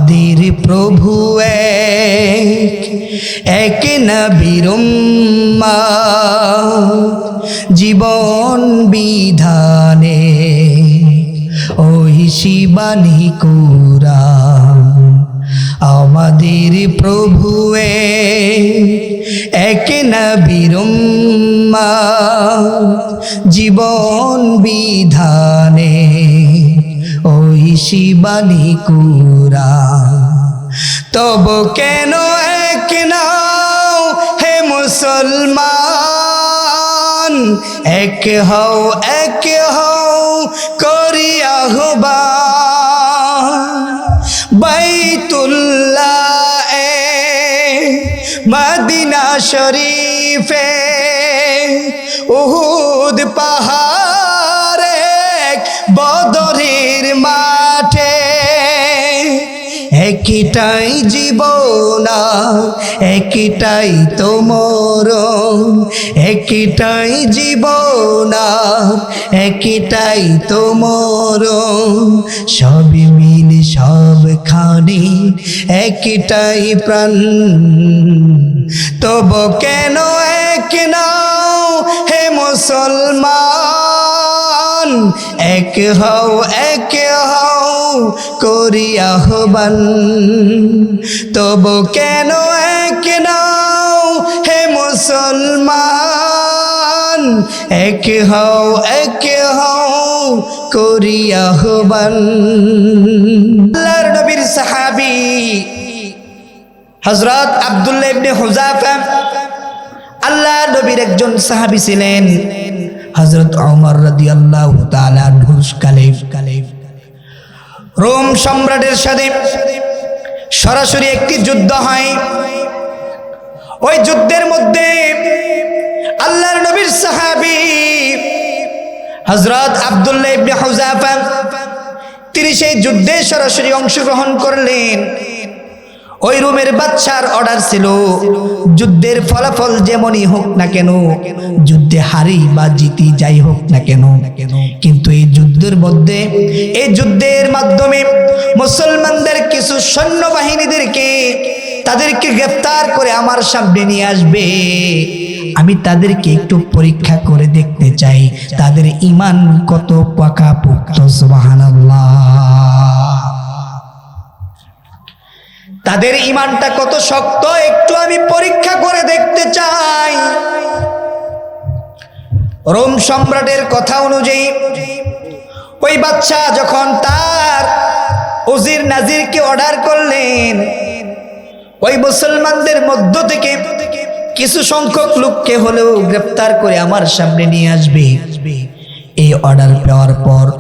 আমাদের প্রভু এক নবীর উম্মত জীবন বিধানে ওই শিবানী কুরআন আমাদের প্রভু এক নবীর উম্মত জীবন বিধানে ওই শিবানী কুরআন তব কেন এক নাও হে মুসলমান এক হও করি আহ্বান বাইতুল্লাহ মদিনা শরীফে উহুদ পাহাড়ে বদরের মাঠে একটাই জীবন একটাই তো মরণ একটাই জীবন একটাই তো মরণ সব মিল সবখানে একটাই প্রাণ তব কেন এক নাও হে মুসলমান এক হও করি আহ্বান তব কেন এক নাও হে মুসলমান এক হও করি আহ্বান আল্লাহর নবীর সাহাবী হযরত আব্দুল্লাহ ইবনে হুযাফা আল্লাহর নবীর একজন সাহাবী ছিলেন হযরত ওমর রাদিয়াল্লাহু তাআলা আনহুর কালে রোম সম্রাটের সাথে সরাসরি একটি যুদ্ধ হয় ওই যুদ্ধের মধ্যে আল্লাহর নবীর সাহাবী হযরত আব্দুল্লাহ ইবনে হুযাফা তিনি সেই যুদ্ধে সরাসরি অংশগ্রহণ করলেন ওই রোমের বাদশার অর্ডার ছিল যুদ্ধের ফলাফল যেমনই হোক না কেন যুদ্ধে হারি বা জিতি যাই হোক না কেন কিন্তু এই যুদ্ধের মাধ্যমে মুসলমানদের কিছু সৈন্যবাহিনীদেরকে তাদেরকে গ্রেফতার করে আমার সামনে নিয়ে আসবে আমি তাদেরকে একটু পরীক্ষা করে দেখতে চাই তাদের ঈমান কত পাকাপোক্ত সুবহানাল্লাহ তাদের ঈমানটা কত শক্ত একটু আমি পরীক্ষা করে দেখতে চাই রোম সম্রাটের কথা অনুযায়ী ওই বাদশা যখন তার উজির নাজিরকে অর্ডার করলেন ওই মুসলমানদের মধ্য থেকে কিছু সংখ্যক লোককে হলেও গ্রেফতার করে আমার সামনে নিয়ে আসবে এই অর্ডার পাওয়ার পর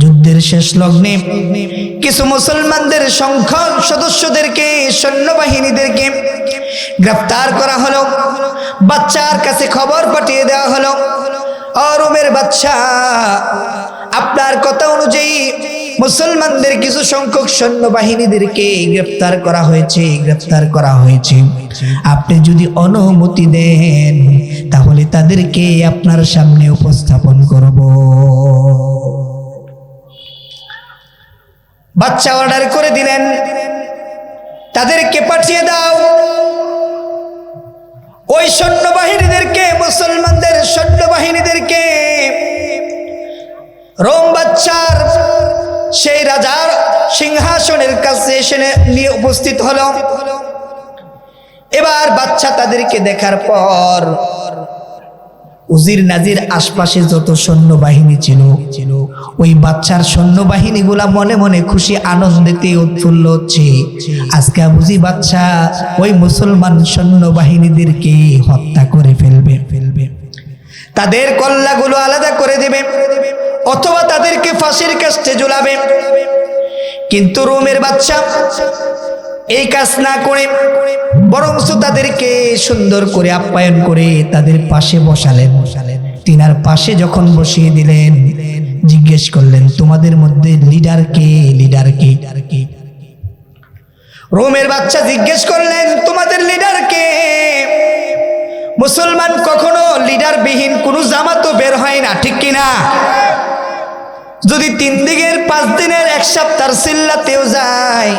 যুদ্ধের শেষ লগ্নে কিছু মুসলমানদের সংখ্যক সদস্যদেরকে সৈন্যবাহিনীদেরকে গ্রেফতার করা হলো বাদশার কাছে খবর পাঠিয়ে দেওয়া হলো রোমের বাদশা আপনার কথা অনুযায়ী মুসলমানদের কিছু সংখ্যক সৈন্যবাহিনীদেরকে গ্রেফতার করা হয়েছে আপনি যদি অনুমতি দেন তাহলে তাদেরকে আপনার সামনে উপস্থাপন করব বাদশা অর্ডার করে দিলেন তাদেরকে পাঠিয়ে দাও ওই সৈন্যবাহিনীদেরকে মুসলমানদের সৈন্যবাহিনীদেরকে রোম বাদশার সেই রাজার সিংহাসনের কাছে এসে নিয়ে উপস্থিত হলো এবার বাদশা তাদেরকে দেখার পর উজির নাজির আশপাশে যত সৈন্যবাহিনী ছিল ওই বাদশার সৈন্যবাহিনীগুলা মনে মনে খুশি আনন্দেতে উৎফুল্ল হচ্ছে আজকে বুঝি বাদশা ওই মুসলমান সৈন্যবাহিনীদেরকে হত্যা করে ফেলবে তাদের কল্লাগুলো আলাদা করে দেবে অথবা তাদেরকে ফাঁসির কাস্টে ঝুলাবে কিন্তু রোমের বাদশা এই কাজ না করে বরঞ্চ তাদেরকে সুন্দর করে আপ্যায়ন করে তাদের পাশে বসালেন তিনার পাশে যখন বসিয়ে দিলেন জিজ্ঞেস করলেন তোমাদের মধ্যে লিডার কে রোমের বাদশা জিজ্ঞেস করলেন তোমাদের লিডার কে মুসলমান কখনো লিডার বিহীন কোনো জামাতও বের হয় না ঠিক কিনা যদি 3 দিনের 5 দিনের 1 সপ্তাহ চিল্লাতেও যায়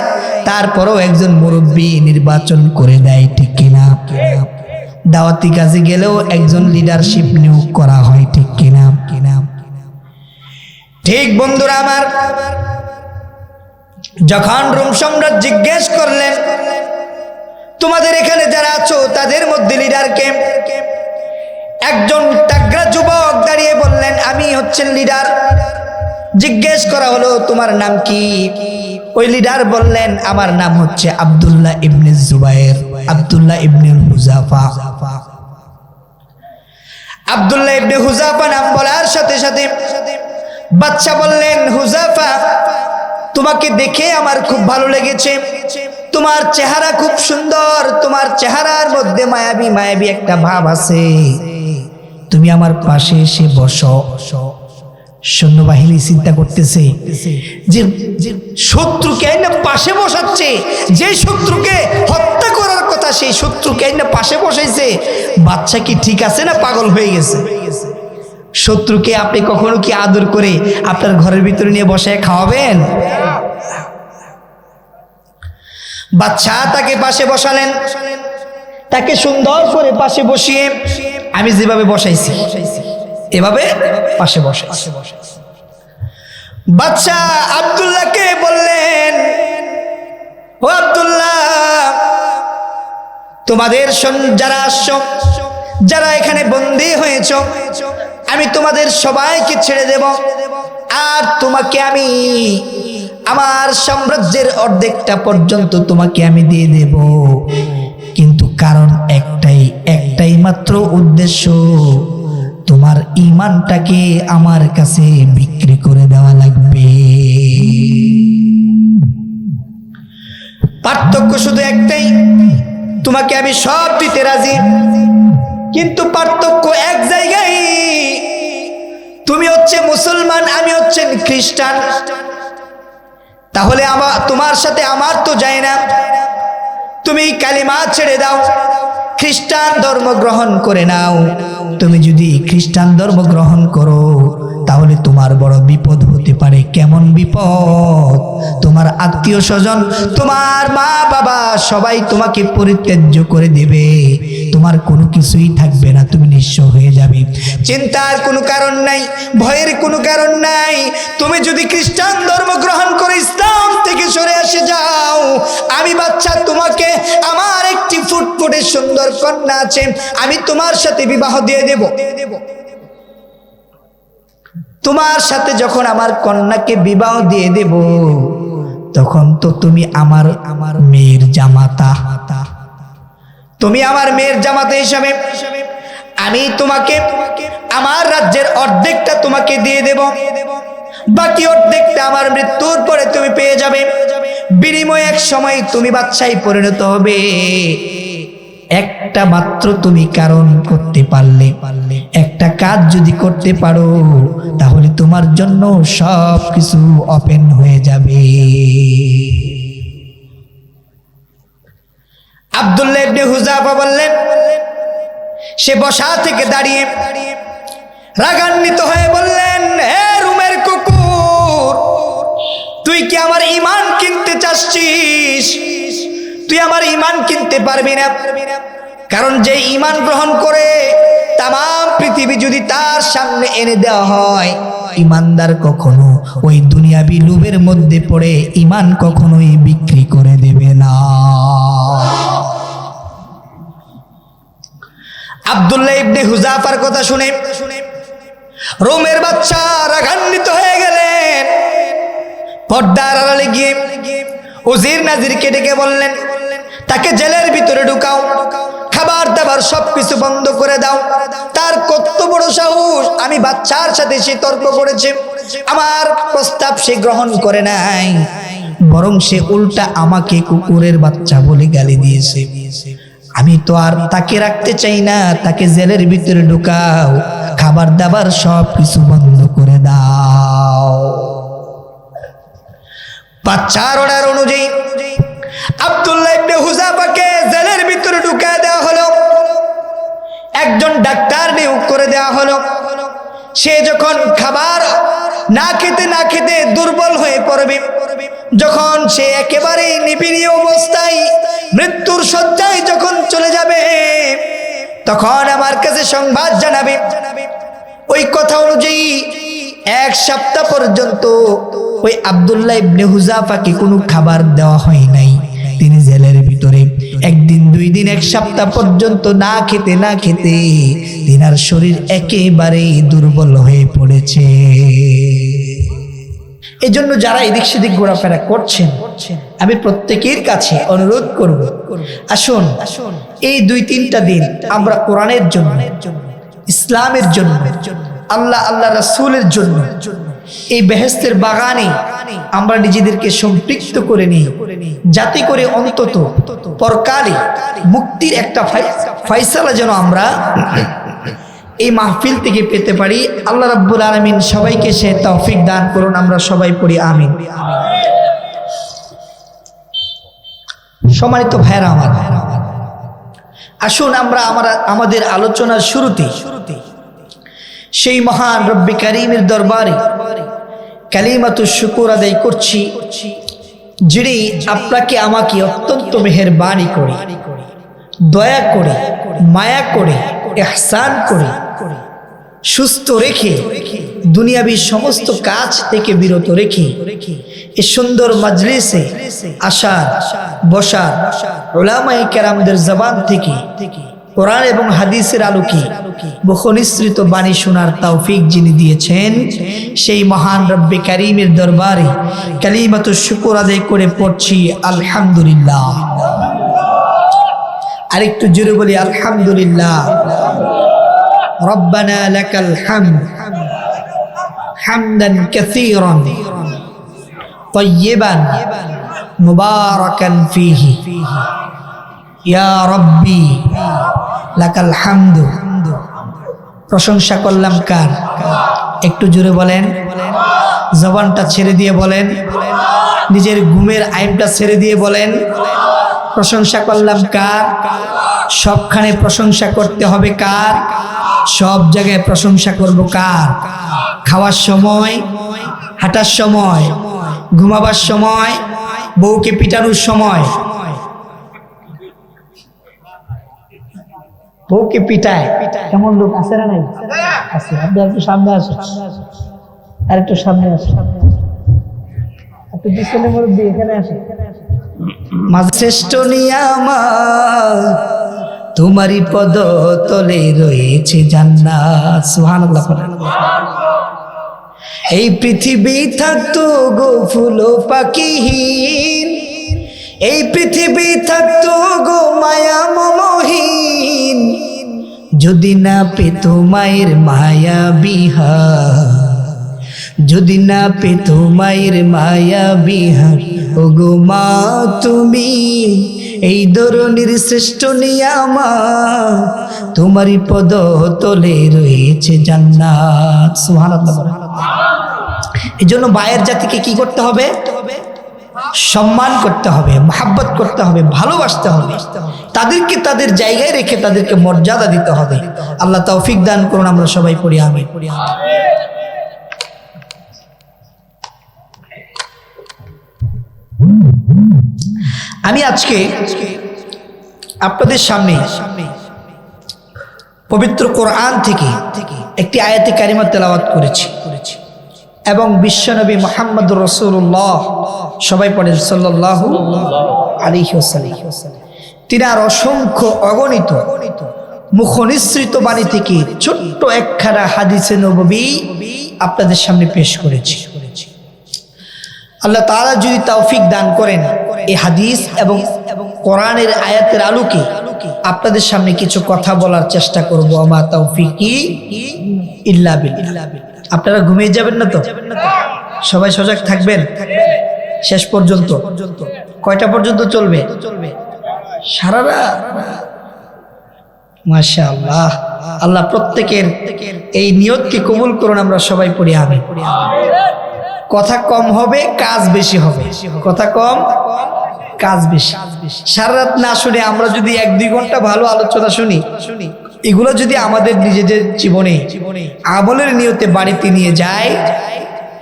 তারপরও একজন মুরব্বী নির্বাচন করে দেয়, ঠিক কিনা? দাওয়াতি কাজে গেলেও একজন লিডারশিপ নিয়োগ করা হয়, ঠিক কিনা? ঠিক বন্ধুরা আমার, যখন রোম সম্রাট জিজ্ঞেস করলেন তোমাদের এখানে যারা আছো তাদের মধ্যে লিডারকে, একজন তাগড়া যুবক দাঁড়িয়ে বললেন আমি হচ্ছেন লিডার। জিজ্ঞেস করা হলো তোমার নাম কি? ওই লিডার বললেন আমার নাম হচ্ছে আব্দুল্লাহ ইবনে জুবায়ের, আব্দুল্লাহ ইবনে হুযাফা। আব্দুল্লাহ ইবনে হুযাফা নাম বলার সাথে সাথে বাদশা বললেন হুযাফা তোমাকে দেখে আমার খুব ভালো লেগেছে, তোমার চেহারা খুব সুন্দর, তোমার চেহারার মধ্যে মায়াবী মায়াবী একটা ভাব আছে, তুমি আমার পাশে এসে বসো। সৈন্যবাহিনী চিন্তা করতেছে যে শত্রুকে আইনা পাশে বসাচ্ছে, যে শত্রুকে হত্যা করার কথা সেই শত্রুকে আইনা পাশে বসাইছে, বাচ্চা কি ঠিক আছে না পাগল হয়ে গেছে? শত্রুকে আপনি কখনো কি আদর করে আপনার ঘরের ভিতরে নিয়ে বসায় খাওয়াবেন? বাচ্চা তাকে পাশে বসালেন, তাকে সুন্দর করে পাশে বসিয়ে আমি যেভাবে বসাইছি এভাবে পাশে বসাইছি। বাচ্চা আব্দুল্লাহকে বললেন ও আব্দুল্লাহ তোমাদের যারা আসছো, যারা এখানে বন্দী হয়েছ, আমি তোমাদের সবাইকে ছেড়ে দেব, আর তোমাকে আমি আমার সাম্রাজ্যের অর্ধেকটা পর্যন্ত তোমাকে আমি দিয়ে দেব, কিন্তু কারণ একটাই মাত্র উদ্দেশ্য, তোমার ঈমানটাকে আমার কাছে বিক্রি করে দেওয়া লাগবে। পার্থক্য শুধু একটাই, তোমাকে আমি সব দিতে রাজি, কিন্তু পার্থক্য এক জায়গায়, তুমি হচ্ছে মুসলমান, আমি হচ্ছেন খ্রিস্টান, তাহলে তোমার সাথে আমার তো যায় না, তুমি কালিমা ছেড়ে দাও, খ্রিস্টান ধর্ম গ্রহণ করে নাও। তুমি যদি খ্রিস্টান ধর্ম গ্রহণ করো তাহলে তোমার বড় বিপদ হতে পারে। কেমন বিপদ? তোমার আত্মীয় স্বজন, তোমার মা বাবা সবাই তোমাকে পরিত্যাজ্য করে দেবে, তোমার কোনো কিছুই থাকবে না, তুমি নিঃস্ব হয়ে যাবে। চিন্তার কোনো কারণ নাই, ভয়ের কোনো কারণ নাই। তুমি যদি খ্রিস্টান ধর্ম গ্রহণ করে ইসলাম থেকে সরে আসে যাও, আমি বাচ্চা তোমাকে আমার একটি ফুটফুটে সুন্দর কন্যা আছে, আমি তোমার সাথে বিবাহ দিয়ে দেব। তোমার সাথে যখন আমার কন্যাকে বিবাহ দিয়ে দেব তখন তো তুমি আমার মেয়ের জামাতা, তুমি আমার মেয়ের জামাতা হিসাবে আমি তোমাকে আমার রাজ্যের অর্ধেকটা তোমাকে দিয়ে দেব, বাকি অর্ধেকটা আমার মৃত্যুর পরে তুমি পেয়ে যাবে। বিনিময়ে এক সময় তুমি বাদশায় পরিণত হবে। একটা মাত্র তুমি কারণ করতে পারলে, একটা কাজ যদি করতে পারো তাহলে তোমার জন্য সব কিছু ওপেন হয়ে যাবে। আব্দুল্লাহ ইবনে হুযাফা বললেন, সে বসা থেকে দাঁড়িয়ে রাগান্বিত হয়ে বললেন, হে রুমের কুকুর, তুই কি আমার ঈমান কিনতে চাচ্ছিস? তুই আমার ঈমান কিনতে পারবি না, কারণ যে ঈমান গ্রহণ করে তাম পৃথিবী যদি তার সামনে এনে দেওয়া হয়, ঈমানদার কখনো ওই দুনিয়াবি লোভের মধ্যে পড়ে ঈমান কখনোই বিক্রি করে দেবে না। আব্দুল্লাহ ইবনে হুযাফার কথা শুনে রোমের বাদশা রাগান্বিত হয়ে গেলেন। পর্দার আড়ালে গিয়ে উজির নাজিরকে ডেকে বললেন, তাকে জেলের ভিতরে ঢুকাও, খাবার দাবার সবকিছু বন্ধ করে দাও। তার কত বড় সাহস! আমি বাচ্চার সাথে সে তর্ক করেছে, আমার প্রস্তাব সে গ্রহণ করে নাই, বরং সে উল্টা আমাকে কুকুরের বাচ্চা বলে গালি দিয়েছে। আমি তো আর তাকে রাখতে চাই না, তাকে জেলের ভিতরে ঢুকাও, খাবার দাবার সবকিছু বন্ধ করে দাও। বাচ্চার অর্ডার অনুযায়ী আব্দুল্লাহ ইবনে হুযাফাকে জেলের ভিতরে ঢুকায় দেওয়া হলো। একজন ডাক্তার নিয়োগ করে দেওয়া হলো। সে যখন খাবার না খেতে দুর্বল হয়ে পড়বে, যখন সে একেবারে নিবিড় অবস্থায় মৃত্যুর শয্যায় যখন চলে যাবে, তখন আমার কাছে সংবাদ জানাবে। ওই কথা অনুযায়ী 1 সপ্তাহ পর্যন্ত ওই আব্দুল্লাহ ইবনে হুযাফাকে কোনো খাবার দেওয়া হয় নাই। তিনি জেলের ভিতরে 1 দিন 2 দিন 1 সপ্তাহ পর্যন্ত না খেতে তিনার শরীর একেবারে দুর্বল হয়ে পড়েছে। এই জন্য যারা এদিক সেদিক ঘোরাফেরা করছেন, আমি প্রত্যেকের কাছে অনুরোধ করব, আসুন এই 2-3টা দিন আমরা কোরআনের জন্য, ইসলামের জন্য, আল্লাহ রাসূলের জন্য এই বেহেশতের বাগানে আমরা নিজেদেরকে সম্পৃক্ত করে নিই, যাতে করে অন্তত পরকালে মুক্তির একটা ফয়সালা যেন আমরা এই মাহফিল থেকে পেতে পারি। আল্লাহ রাব্বুল আলামিন সবাইকে সে তৌফিক দান করুন। আমরা সবাই পড়ি আমিন। সম্মানিত ভাইরা আমার, আসুন আমরা আমাদের আলোচনার শুরুতে সেই মহান রব্বে কারীমের দরবারে কালিমাতুশ শুকর আদায় করছি, যিনি আপনাকে আমাকে অত্যন্ত মেহেরবানি করে, দয়া করে, মায়া করে, ইহসান করে সুস্থ রেখে, দুনিয়াবী সমস্ত কাজ থেকে বিরত রেখে এই সুন্দর মাজলিসে আসার বসার, উলামায়ে কেরামদের জবান থেকে কোরআন এবং হাদিসের আলোকে বহুনিসৃত বাণী শোনার তৌফিক যিনি দিয়েছেন, সেই মহান রব্বে কারীমের দরবারে কালিমাতুশ শুকর আদায় করে পড়ছি আলহামদুলিল্লাহ। আরেকটু জোরে বলি আলহামদুলিল্লাহ। রব্বানা লাকাল হামদ হামদান কাসীরান তাইয়িবান মুবারাকান ফীহি ইয়া রাব্বি লাকাল হামদু। প্রশংসা করলাম কার? একটু জোরে বলেন, জবানটা ছেড়ে দিয়ে বলেন, নিজের ঘুমের আইনটা ছেড়ে দিয়ে বলেন, প্রশংসা করলাম কার? সবখানে প্রশংসা করতে হবে কার? সব জায়গায় প্রশংসা করব কার? খাওয়ার সময়, হাঁটার সময়, ঘুমাবার সময়, বউকে পিটানোর সময়। বউকে পিটায় এমন লোক আছে না নাই? আছে। আপনি একটু সামনে আসেন, আর একটু সামনে আসেন, একটু পিছনে মুরব্বি এখানে আসেন। শ্রেষ্ঠ নিয়ামত তোমারই পদ তলে রয়েছে জান্নাত। সুবহানাল্লাহ। এই পৃথিবী থাকতো গো ফুল পাখিহীন, এই পৃথিবী থাকতো গো মায়া মমহীন, যদি না পেত মায়ের মায়া বিহার, যদি না পেত মায়ের মায়া বিহার, ও গো মা তুমি এই ধরনের শ্রেষ্ঠ নিয়ামত তোমারই পদ তলে রয়েছে জান্নাত। সুবহানাল্লাহ। এই জন্য মায়ের জাতিকে কি করতে হবে? সম্মান করতে হবে, মহব্বত করতে হবে, ভালোবাসতে হবে, তাদেরকে তাদের জায়গায় রেখে তাদেরকে মর্যাদা দিতে হবে। আল্লাহ তৌফিক দান করুন। আমরা সবাই পড়ি আমিন। আমি আজকে আপনাদের সামনে পবিত্র কোরআন থেকে একটি আয়াতে কারিমা তেলাওয়াত করেছি এবং বিশ্বনবী মুহাম্মদুর রাসূলুল্লাহ, সবাই পড়েন সাল্লাল্লাহু আলাইহি ওয়াসাল্লাম, তিনার অসংখ্য অগণিত মুখনিসৃত বাণী থেকে ছোট্ট একখানা হাদিসে নববী আপনাদের সামনে পেশ করেছি। আল্লাহ তাআলা যদি তৌফিক দান করেন, এই হাদিস এবং কোরআনের আয়াতের আলোকে আপনাদের সামনে কিছু কথা বলার চেষ্টা করব। আমা তৌফিকি ইল্লা বিল্লাহ। আপনারা ঘুমিয়ে যাবেন না তো? সবাই সজাগ থাকবেন শেষ পর্যন্ত। কয়টা পর্যন্ত চলবে? সারা রাত। মাশাআল্লাহ। আল্লাহ প্রত্যেকের এই নিয়তকে কবুল করুন। আমরা সবাই পড়ি আমিন। কথা কম হবে, কাজ বেশি হবে। কথা কম, কাজ বেশি। সারা রাত না শুনে আমরা যদি 1-2 ঘন্টা ভালো আলোচনা শুনি, এগুলো যদি আমাদের নিজেদের জীবনে আমলের নিয়তে বাড়িতে নিয়ে যায়,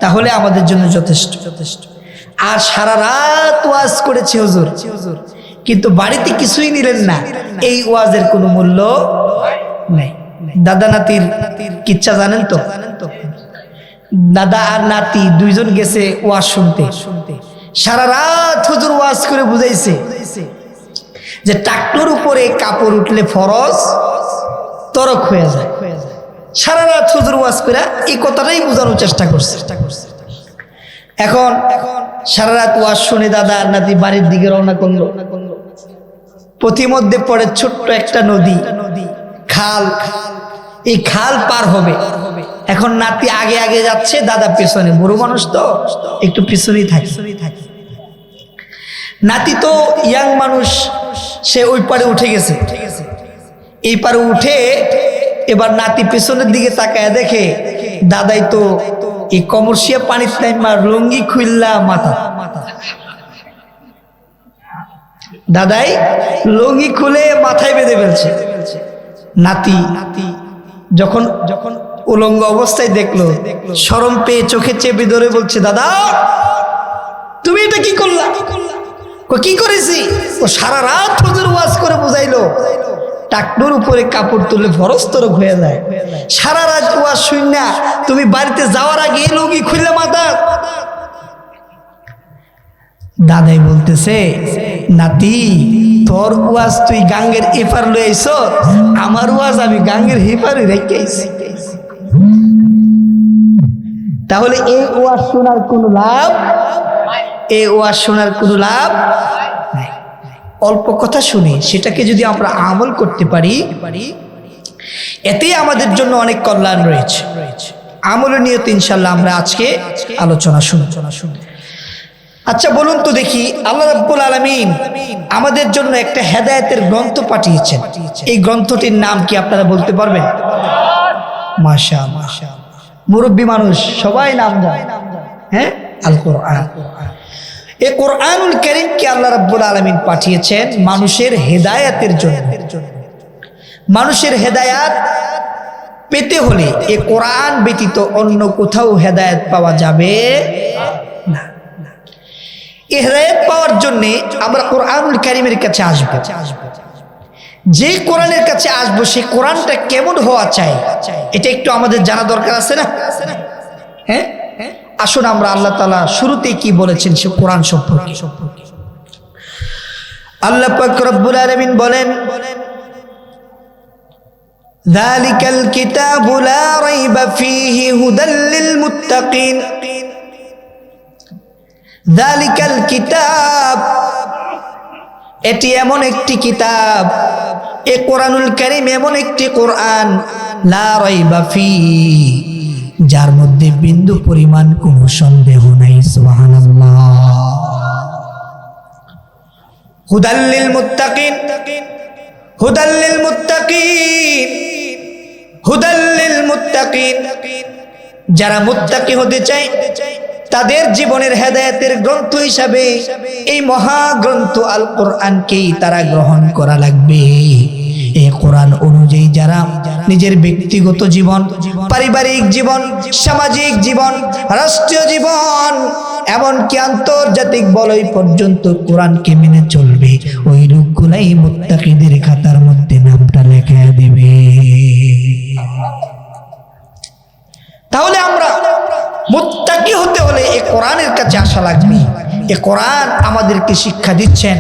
তাহলে আমাদের জন্য যথেষ্ট। আর সারা রাত ওয়াজ করেছে হুজুর, কিন্তু বাড়িতে কিছুই নিলেন না। এই ওয়াজের কোনো মূল্য নাই। দাদা নাতির কিচ্ছা জানেন তো? দাদা আর নাতি দুইজন গেছে ওয়াজ শুনতে। সারা রাত হুজুর ওয়াজ করে বুঝাইছে যে টাকনোর উপরে কাপড় উঠলে ফরজ তরক হয়ে যায়। সারা রাত হুজুর ওয়াজ করে এই কথাটাই বোঝানোর চেষ্টা করছে। এখন সারা রাত ওয়াজ শুনে দাদা আর নাতি বাড়ির দিকে রওনা করলো। পথিমধ্যে পড়ে ছোট্ট একটা নদী, খাল। এই খাল পার হবে। এখন নাতি আগে আগে যাচ্ছে, দাদা পেছনে। বুড়ো মানুষ তো একটু পিছনেই থাকে। নাতি তো ইয়াং মানুষ, সে ওই পারে উঠে গেছে। এই পারে উঠে এবার নাতি পেছনের দিকে তাকায় দেখে দাদাই তো এই কমরশিয়া পানির টাইমার লুঙ্গি খুললা মাথা। দাদাই লুঙ্গি খুলে মাথায় বেঁধে ফেলছে। নাতি যখন উলঙ্গ অবস্থায় দেখলো, শরম পেয়ে চোখে চেপে ধরে বলছে, দাদা তুমি এটা কি করলা? কি করেছি? ও সারা রাত হুজুর ওয়াজ করে বুঝাইলো টাকনোর উপরে কাপড় তুলে ফরজ তরক হয়ে যায়। সারা রাত ওয়াজ শুননা তুমি বাড়িতে যাওয়ার আগে লুঙ্গি খুললে মাথা। দাদাই বলতেছে, নাতি তোর ওয়াজ তুই গাঙ্গের এপার লয়ে আইছ, আমার ওয়াজ আমি গাঙ্গের হেপারে রেখে আইছি। তাহলে এই ওয়াজ শোনার কোনো লাভ, এই ওয়াজ শোনার কোনো লাভ নাই। অল্প কথা শুনে সেটাকে যদি আমরা আমল করতে পারি, এতে আমাদের জন্য অনেক কল্যাণ রয়েছে। আমলের নিয়ত ইনশাআল্লাহ আমরা আজকে আলোচনা শুনব। আচ্ছা বলুন তো দেখি, আল্লাহ রাব্বুল আলামিন আমাদের জন্য একটা হেদায়েতের গ্রন্থ পাঠিয়েছেন। এই গ্রন্থটির নাম কি আপনারা বলতে পারবেন? মাশাআল্লাহ, মুরব্বী মানুষ সবাই নাম জানে। হ্যাঁ, আল কোরআন। এই কোরআনুল কারীমকে আল্লাহ রাব্বুল আলামিন পাঠিয়েছেন মানুষের হেদায়েতের জন্য। মানুষের হেদায়েত পেতে হলে এই কোরআন ব্যতীত অন্য কোথাও হেদায়েত পাওয়া যাবে না। এই হেদায়েত পাওয়ার জন্য আমরা কোরআনুল কারীমের কাছে আসব। যে কোরআনের কাছে আসবো সেই কোরআনটা কেমন হওয়া চাই, এটা একটু আমাদের জানা দরকার আছে না? হ্যাঁ, আসুন আমরা আল্লাহ তাআলা শুরুতেই কি বলেছেন সে কোরআন সম্পর্কে। আল্লাহ পাক রব্বুল আলামিন বলেন, যালিকাল কিতাবু লা রাইবা ফীহি হুদাল লিল মুত্তাকিন। যালিকাল কিতাব, এটি এমন একটি কিতাব, এ কোরআনুল কারীম এমন একটি কোরআন, লা রাইবা ফীহি, যার মধ্যে বিন্দু পরিমাণ কোনো সন্দেহ নাই। সুবহানাল্লাহ। হুদাল লিল মুত্তাকিন, হুদাল লিল মুত্তাকিন, হুদাল লিল মুত্তাকিন, যারা মুত্তাকি হতে চায় তাদের জীবনের হেদায়েতের গ্রন্থ হিসাবে এই মহাগ্রন্থ আল কোরআনকেই তারা গ্রহণ করা লাগবে। এই কোরআন অনুযায়ী যারা নিজের ব্যক্তিগত জীবন, পারিবারিক জীবন, সামাজিক জীবন, রাষ্ট্রীয় জীবন, এমনকি আন্তর্জাতিক বলয় পর্যন্ত কোরআনকে মেনে চলবে, ওই লোকগুলাই মুত্তাকিদের খাতার মধ্যে নামটা লেখা দেবে। তাহলে আমরা মুত্তাকি হতে হলে এই কোরআনের কাছে আসা লাগবে। এই কোরআন আমাদেরকে শিক্ষা দিচ্ছেন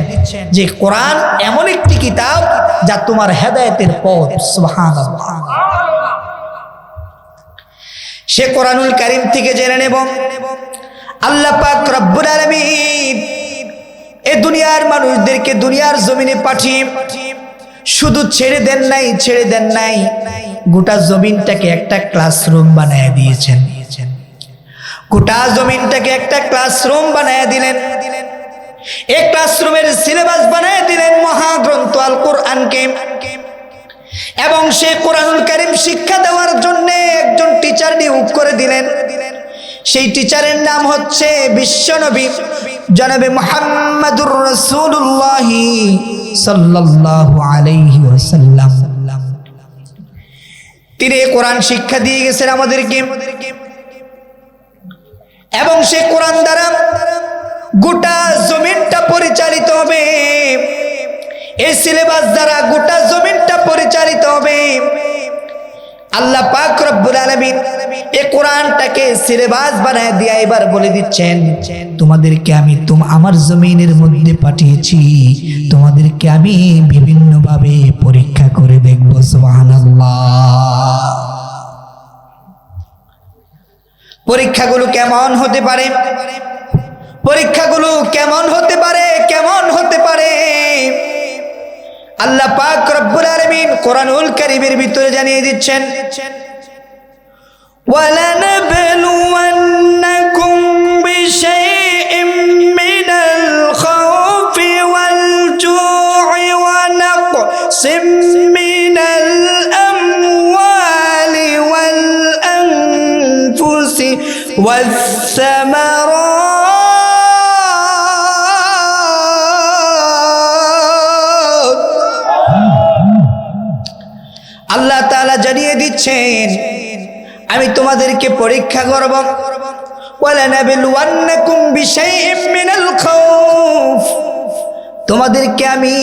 যে কোরআন এমন একটি কিতাব যা তোমার হেদায়েতের পথ। সুবহানাল্লাহ। সে কোরআনুল কারীম থেকে জেনে নেব আল্লাহ পাক রব্বুল আলামিন এই দুনিয়ার মানুষদেরকে দুনিয়ার জমিনে পাঠিয়ে শুধু ছেড়ে দেন নাই, গোটা জমিনটাকে একটা ক্লাসরুম বানায় দিয়েছেন। গোটা জমিনটাকে একটা ক্লাসরুম বানায় দিলেন। এই ক্লাসরুমের সিলেবাস বানায় দিলেন মহাগ্রন্থ আল কোরআনকে। এবং সেই কোরআনুল কারীম শিক্ষা দেওয়ার জন্য একজন টিচার নিয়োগ করে দিলেন। সেই টিচারের নাম হচ্ছে বিশ্বনবী জনাবে মুহাম্মাদুর রাসূলুল্লাহ সাল্লাল্লাহু আলাইহি ওয়াসাল্লাম। তিনি কোরআন শিক্ষা দিয়ে গেছেন আমাদেরকে, এবং সেই কোরআন দ্বারা গোটা জমিনটা পরিচালিত হবে, এই সিলেবাস দ্বারা গোটা জমিনটা পরিচালিত হবে। আল্লাহ পাক রব্বুল আলামিন এই কোরআনটাকে সিলেবাস বানায় দিয়ে এবার বলে দিচ্ছেন, তোমাদেরকে আমি আমার জমিনের মধ্যে পাঠিয়েছি, তোমাদেরকে আমি বিভিন্ন ভাবে পরীক্ষা করে দেখব। সুবহানাল্লাহ। পরীক্ষাগুলো কেমন হতে পারে? পরীক্ষাগুলো কেমন হতে পারে? কেমন হতে পারে? আল্লাহ পাক রব্বুল আলামিন কোরআনুল কারীমের ভিতরে জানিয়ে দিচ্ছেন, ওয়ালানাবলুওয়ান্নাকুম বিশাইইম মিনাল খাউফি ওয়াল জু'i ওয়া নাকসিম মিনাল আমওয়ালি ওয়াল আনফুসি ওয়াস সামারাত। আল্লাহ তাআলা জানিয়ে দিচ্ছেন, আমি তোমাদেরকে পরীক্ষা করব। ওয়ালানাবলুওয়ান্নাকুম বিশাইইম মিনাল খাউফ, তোমাদেরকে আমি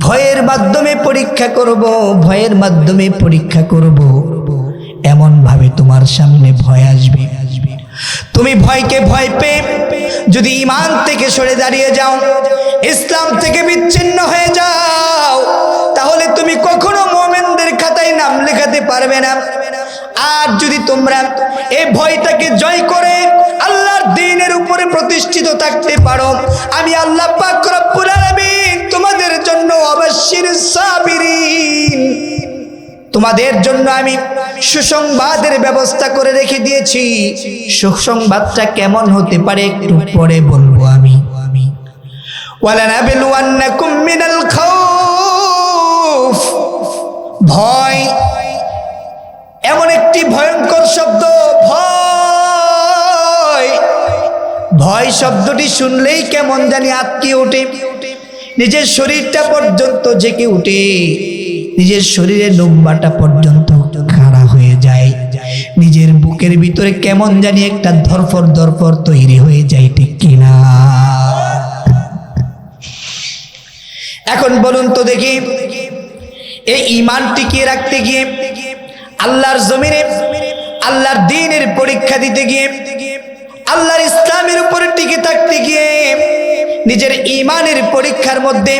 ভয়ের মাধ্যমে পরীক্ষা করব, ভয়ের মাধ্যমে পরীক্ষা করব। এমন ভাবে তোমার সামনে ভয় আসবে, তুমি ভয়কে ভয় পেয়ে যদি ঈমান থেকে সরে দাঁড়িয়ে যাও, ইসলাম থেকে বিচ্ছিন্ন হয়ে যাও, তাহলে তুমি কখনো মুমিনদের খাতায় নাম লেখাতে পারবে না। আর যদি তোমরা এই ভয়টাকে জয় করে আল্লাহর দ্বীনের উপরে প্রতিষ্ঠিত থাকতে পারো, আমি আল্লাহ পাক রব্বুল আলামিন তোমাদের জন্য অবশ্যই সাবিরিন, তোমাদের জন্য আমি সুসংবাদের ব্যবস্থা করে রেখে দিয়েছি। সুসংবাদটা কেমন হতে পারে একটু পরে বলবো আমি। ওয়ালানাবলুওয়ান্নাকুম মিনাল খাউফ, ভয় এমন একটি ভয়ঙ্কর শব্দ। ভয়, ভয় শব্দটি শুনলেই কেমন জানি আটকে ওঠে, নিজের শরীরটা পর্যন্ত জেগে ওঠে, নিজের শরীরের লোমবাটা পর্যন্ত খাড়া হয়ে যায়, নিজের বুকের ভিতরে কেমন জানি একটা ধরফর ধরফর তৈরি হয়ে যায়, ঠিক কিনা? এখন বলুন তো দেখি, এই ঈমান টিকিয়ে রাখতে গিয়ে, আল্লাহর জমিনে আল্লাহর দ্বীনের পরীক্ষা দিতে গিয়ে, আল্লাহর ইসলামের উপরে টিকে থাকতে গিয়ে, নিজের ঈমানের পরীক্ষার মধ্যে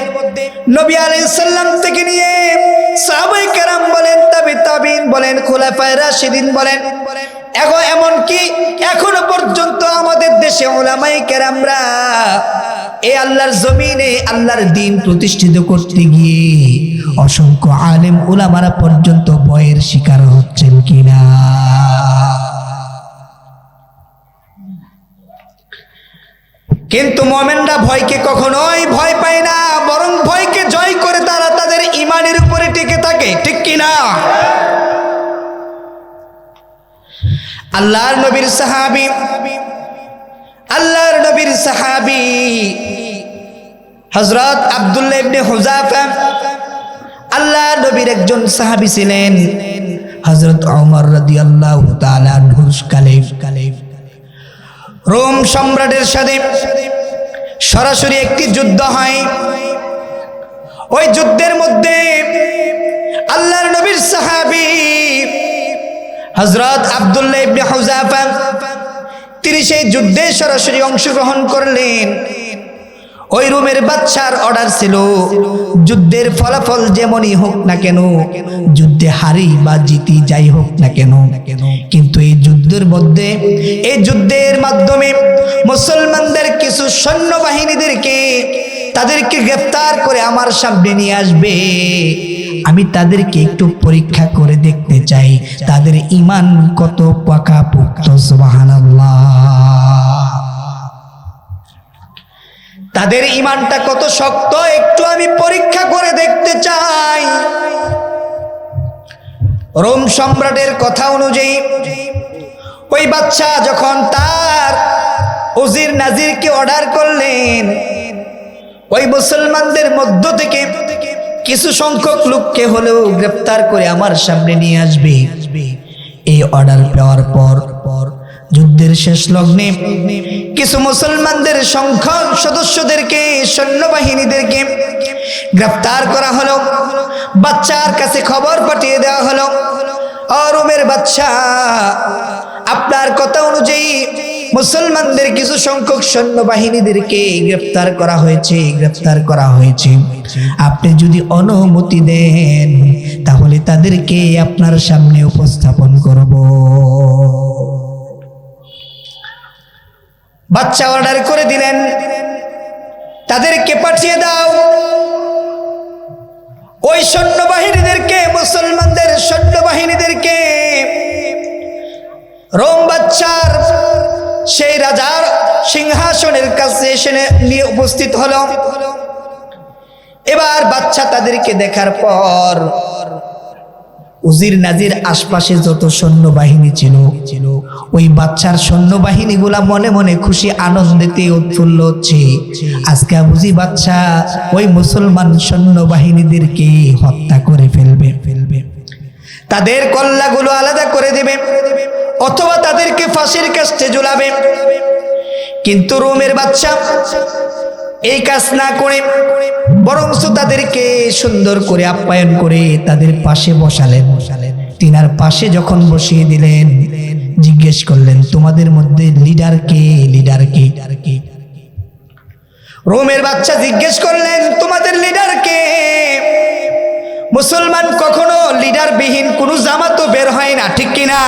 নবী আলাইহিস সালাম থেকে নিয়ে সাহাবায়ে কেরাম বলেন, তাবিঈন বলেন, খুলাফায়ে রাশিদিন বলেন, এমনকি এখনো পর্যন্ত আমাদের দেশে উলামায়ে কেরামরা এই আল্লাহর জমিনে আল্লাহর দ্বীন প্রতিষ্ঠিত করতে গিয়ে অসংখ্য আলেম উলামারা পর্যন্ত ভয়ের শিকার হচ্ছেন কিনা? কিন্তু মুমিনরা ভয়কে কখনোই ভয় পায় না, বরং ভয়কে জয় করে তারা তাদের ঈমানের উপরে টিকে থাকে, ঠিক কিনা? আল্লাহর নবীর সাহাবী হযরত আব্দুল্লাহ ইবনে হুযাফা, আল্লাহর নবীর একজন সাহাবী ছিলেন। হযরত ওমর রাদিয়াল্লাহু তাআলা আনহুর কালে রোম সম্রাটের সাথে সরাসরি একটি যুদ্ধ হয়। ওই যুদ্ধের মধ্যে আল্লাহর নবীর সাহাবী হযরত আব্দুল্লাহ ইবনে হুযাফা তিনি সেই যুদ্ধে সরাসরি অংশগ্রহণ করলেন। ওই রোমের বাদশার অর্ডার ছিল, যুদ্ধের ফলাফল যেমনই হোক না কেন, যুদ্ধে হারি বা জিতি যাই হোক না কেন, কিন্তু এই যুদ্ধের মধ্যে, এই যুদ্ধের মাধ্যমে মুসলমানদের কিছু সৈন্যবাহিনীদেরকে তাদেরকে গ্রেফতার করে আমার সামনে নিয়ে আসবে। আমি তাদেরকে একটু পরীক্ষা করে দেখতে চাই তাদের ঈমান কত পাকাপোক্ত। সুবহানাল্লাহ। তাদের ঈমানটা কত শক্ত একটু আমি পরীক্ষা করে দেখতে চাই। রোম সম্রাটের কথা অনুযায়ী ওই বাদশা যখন তার উজির নাজিরকে অর্ডার করলেন, ওই মুসলমানদের মধ্য থেকে কিছু সংখ্যক লোককে হলেও গ্রেফতার করে আমার সামনে নিয়ে আসবে। এই অর্ডার পাওয়ার পর যুদ্ধের শেষ লগ্নে কিছু মুসলমানদের সংখ্যক সদস্যদেরকে, সৈন্যবাহিনীদেরকে গ্রেফতার করা হলো। বাচ্চার কাছে খবর পাঠিয়ে দেওয়া হলো, ও রোমের বাদশা, আপনার কথা অনুযায়ী মুসলমানদের কিছু সংখ্যক সৈন্যবাহিনীদেরকে গ্রেফতার করা হয়েছে। আপনি যদি অনুমতি দেন তাহলে তাদেরকে আপনার সামনে উপস্থাপন করব। বাদশা অর্ডার করে দিলেন, তাদেরকে পাঠিয়ে দাও। ওই সৈন্যবাহিনীদেরকে, মুসলমানদের সৈন্যবাহিনীদেরকে রোম বাদশার সেই রাজার সিংহাসনের কাছে এসে নিয়ে উপস্থিত হলো। এবার বাদশা তাদেরকে দেখার পর উজির নাজির আশপাশে যত সৈন্যবাহিনী ছিল, ওই বাদশার সৈন্যবাহিনীগুলা মনে মনে খুশি আনন্দেতে উৎফুল্ল হচ্ছে। আজকে বুঝি বাদশা ওই মুসলমান সৈন্যবাহিনীদেরকে হত্যা করে ফেলবে, তাদের কল্লাগুলো আলাদা করে দেবে, অথবা তাদেরকে ফাঁসির কাস্টে ঝুলাবে। কিন্তু রোমের বাদশা এই কাজ না করে বরঞ্চ তাদেরকে সুন্দর করে আপ্যায়ন করে তাদের পাশে বসালেন। তিনার পাশে যখন বসিয়ে দিলেন, জিজ্ঞেস করলেন, তোমাদের মধ্যে লিডার কে? রোমের বাদশা জিজ্ঞেস করলেন, তোমাদের লিডার কে? মুসলমান কখনো লিডারবিহীন কোনো জামাতও বের হয় না, ঠিক কিনা?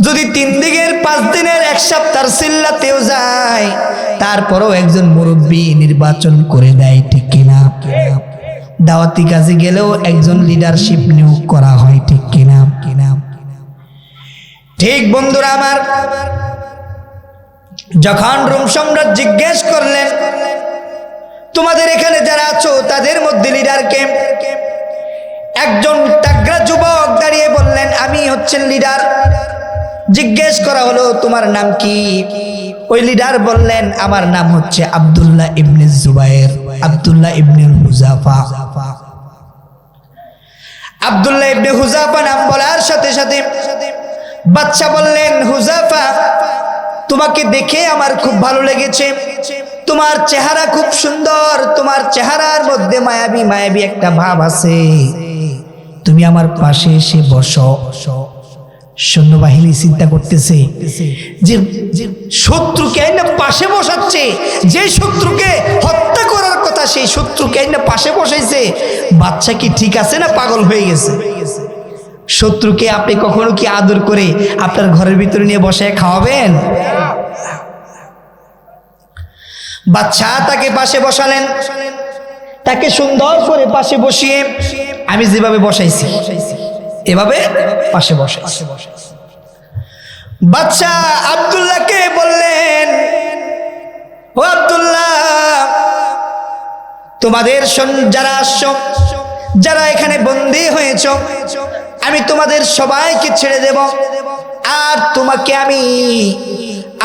যদি 3 দিনের 5 দিনের 1 সপ্তাহ সিল্লাতেও যায়, তারপরও একজন মুরব্বী নির্বাচন করে দেয়, ঠিক কিনা? দাওয়াতি কাজে গেলেও একজন লিডারশিপ নিয়োগ করা হয়, ঠিক কিনা? ঠিক বন্ধুরা আমার, যখন রোম সম্রাট জিজ্ঞেস করলেন, তোমাদের এখানে যারা আছো তাদের মধ্যে লিডার কে? একজন তাগড়া যুবক দাঁড়িয়ে বললেন, আমি হচ্ছেন লিডার। জিজ্ঞেস করা হলো, তোমার নাম কি? ওই লিডার বললেন, আমার নাম হচ্ছে আব্দুল্লাহ ইবনে জুবায়ের, আব্দুল্লাহ ইবনে হুযাফা। আব্দুল্লাহ ইবনে হুযাফা নাম বলার সাথে সাথে বাদশা বললেন, হুযাফা, তোমাকে দেখে আমার খুব ভালো লেগেছে, তোমার চেহারা খুব সুন্দর, তোমার চেহারার মধ্যে মায়াবী একটা ভাব আছে, তুমি আমার পাশে এসে বসো। সৈন্যবাহিনী চিন্তা করতেছে যে শত্রুকে আইনা পাশে বসাচ্ছে, যে শত্রুকে হত্যা করার কথা সেই শত্রুকে আইনা পাশে বসাইছে। বাচ্চা কি ঠিক আছে না পাগল হয়ে গেছে? শত্রুকে আপনি কখনো কি আদর করে আপনার ঘরের ভিতরে নিয়ে বসায় খাওয়াবেন? বাচ্চা তাকে পাশে বসালেন, তাকে সুন্দর করে পাশে বসিয়ে আমি যেভাবে বসাইছি এভাবে পাশে বসাইছি। বাদশা আব্দুল্লাহকে বললেন, ও আব্দুল্লাহ, তোমাদের যারা আসছো, যারা এখানে বন্দী হয়েছ, আমি তোমাদের সবাইকে ছেড়ে দেব, আর তোমাকে আমি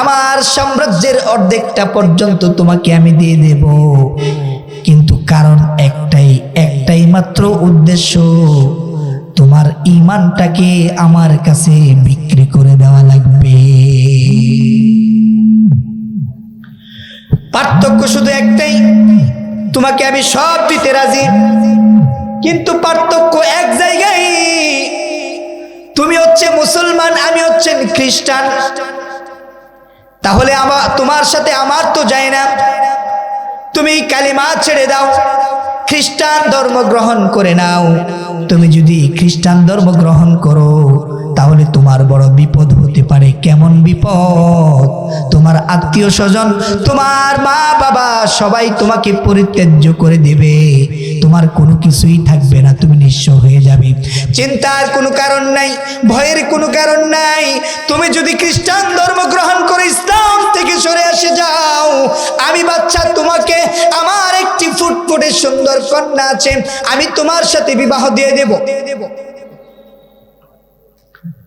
আমার সাম্রাজ্যের অর্ধেকটা পর্যন্ত তোমাকে আমি দিয়ে দেব। কিন্তু কারণ একটাই মাত্র উদ্দেশ্য, তোমার ঈমানটাকে আমার কাছে বিক্রি করে দেওয়া লাগবে। পার্থক্য শুধু একটাই, তোমাকে আমি সব দিতে রাজি, কিন্তু পার্থক্য এক জায়গায়, তুমি হচ্ছে মুসলমান, আমি হচ্ছেন খ্রিস্টান। তাহলে তোমার সাথে আমার তো যায় না, তুমি কালিমা ছেড়ে দাও, খ্রিস্টান ধর্ম গ্রহণ করে নাও। তুমি যদি খ্রিস্টান ধর্ম গ্রহণ করো তাহলে তোমার বড় বিপদ হতে পারে। কেমন বিপদ? তোমার আত্মীয় স্বজন, তোমার মা বাবা সবাই তোমাকে পরিত্যাজ্য করে দেবে, তোমার কোনো কিছুই থাকবে না, তুমি নিঃস্ব হয়ে যাবে। চিন্তার কোনো কারণ নাই, ভয়ের কোনো কারণ নাই। তুমি যদি খ্রিস্টান ধর্ম গ্রহণ করে ইসলাম থেকে সরে এসে যাও, আমি বাচ্চা তোমাকে, আমার একটি ফুটফুটে সুন্দর কন্যা আছে, আমি তোমার সাথে বিবাহ দিয়ে দেব।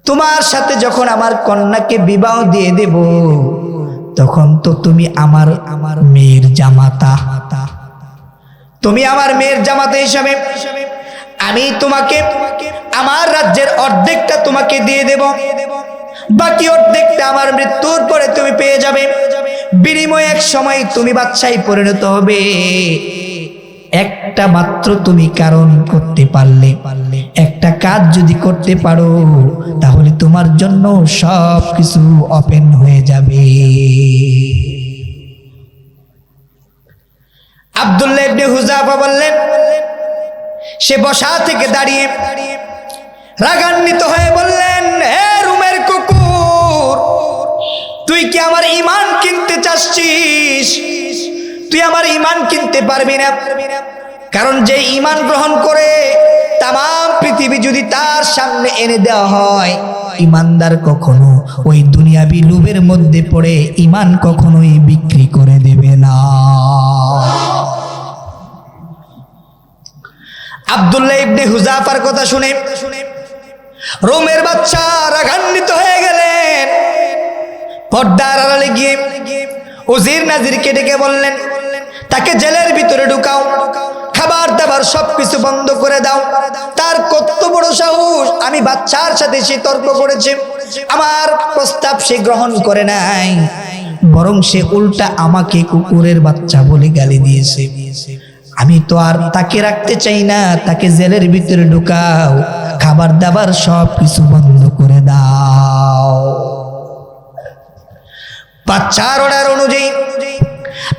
তোমার সাথে যখন আমার কন্যাকে বিবাহ দিয়ে দেব, তখন তো তুমি আমার মেয়ের জামাতা, তুমি আমার মেয়ের জামাতা হিসাবে আমি তোমাকে আমার রাজ্যের অর্ধেকটা তোমাকে দিয়ে দেব, বাকি অর্ধেকটা আমার মৃত্যুর পরে তুমি পেয়ে যাবে। বিনিময়ে এক সময় তুমি বাদশায় পরিণত হবে। একটা মাত্র তুমি কারণ করতে পারলে, একটা কাজ যদি করতে পারো, তাহলে তোমার জন্য সব কিছু ওপেন হয়ে যাবে। আব্দুল্লাহ ইবনে হুযাফা বললেন, সে বসা থেকে দাঁড়িয়ে রাগান্বিত হয়ে বললেন, হে রুমের কুকুর, তুই কি আমার ঈমান কিনতে চাচ্ছিস? তুই আমার ঈমান কিনতে পারবি না, কারণ যে ঈমান গ্রহণ করে তাম পৃথিবী যদি তার সামনে এনে দেওয়া হয়, ঈমানদার কখনো ওই দুনিয়াবি লোভের মধ্যে পড়ে ঈমান কখনোই বিক্রি করে দেবে না। আব্দুল্লাহ ইবনে হুযাফার কথা শুনে রোমের বাদশা রাগান্বিত হয়ে গেলেন। পর্দার আড়ালে গিয়ে উজির নাজিরকে ডেকে বললেন, তাকে জেলের ভিতরে ঢুকাও, খাবার দাবার সবকিছু বন্ধ করে দাও। তার কত বড় সাহস! আমি বাচ্চার সাথে সে তর্ক করেছে, আমার প্রস্তাব সে গ্রহণ করে নাই, বরং সে উল্টা আমাকে কুকুরের বাচ্চা বলে গালি দিয়েছে। আমি তো আর তাকে রাখতে চাই না, তাকে জেলের ভিতরে ঢুকাও, খাবার দাবার সব কিছু বন্ধ করে দাও। বাচ্চার অর্ডার অনুযায়ী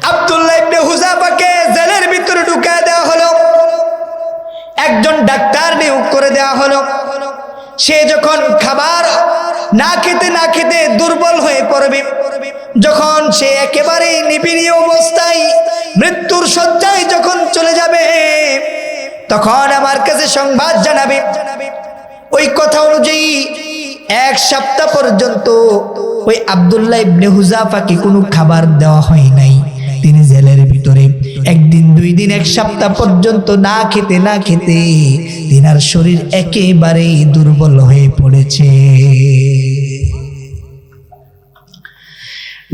আব্দুল্লাহ ইবনে হুযাফাকে জেলের ভিতরে ঢুকায় দেওয়া হলো। একজন ডাক্তার নিয়োগ করে দেওয়া হলো। সে যখন খাবার না খেতে দুর্বল হয়ে পড়বে, যখন সে একেবারে নিবিড় অবস্থায় মৃত্যুর শয্যায় যখন চলে যাবে, তখন আমার কাছে সংবাদ জানাবে। ওই কথা অনুযায়ী 1 সপ্তাহ পর্যন্ত ওই আব্দুল্লাহ ইবনে হুযাফাকে কোনো খাবার দেওয়া হয় নাই। তিনি জেলের ভিতরে 1 দিন 2 দিন 1 সপ্তাহ পর্যন্ত না খেতে তিনার শরীর একেবারে দুর্বল হয়ে পড়েছে।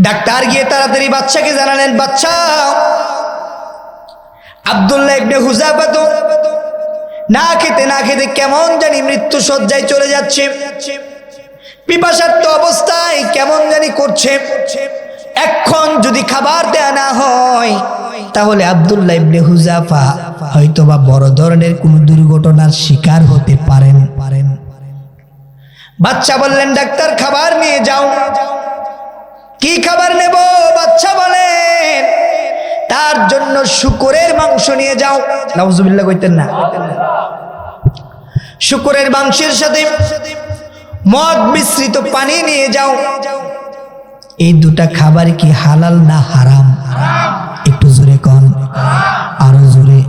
ডাক্তার গিয়ে তাড়াতাড়ি বাচ্চাকে জানালেন, বাচ্চা, আব্দুল্লাহ ইবনে হুযাফা তো না খেতে কেমন জানি মৃত্যু শয্যায় চলে যাচ্ছে, পিপাসার্ত অবস্থায় কেমন জানি করছে। এখন যদি খাবার দেয়া না হয়, তাহলে আব্দুল্লাহ ইবনে হুযাফা হয়তোবা বড় ধরনের কোনো দুর্ঘটনার শিকার হতে পারেন। বাচ্চা বললেন, ডাক্তার খাবার নিয়ে যাও। কি খাবার নেব? বাচ্চা বলেন, তার জন্য শূকরের মাংস নিয়ে যাও। নাউজুবিল্লাহ কইতেন না। শূকরের মাংসের সাথে মদ মিশ্রিত পানি নিয়ে যাও। এই দুটা খাবার কি হালাল না হারাম? একটু জোরে কোন, আরো জোরে।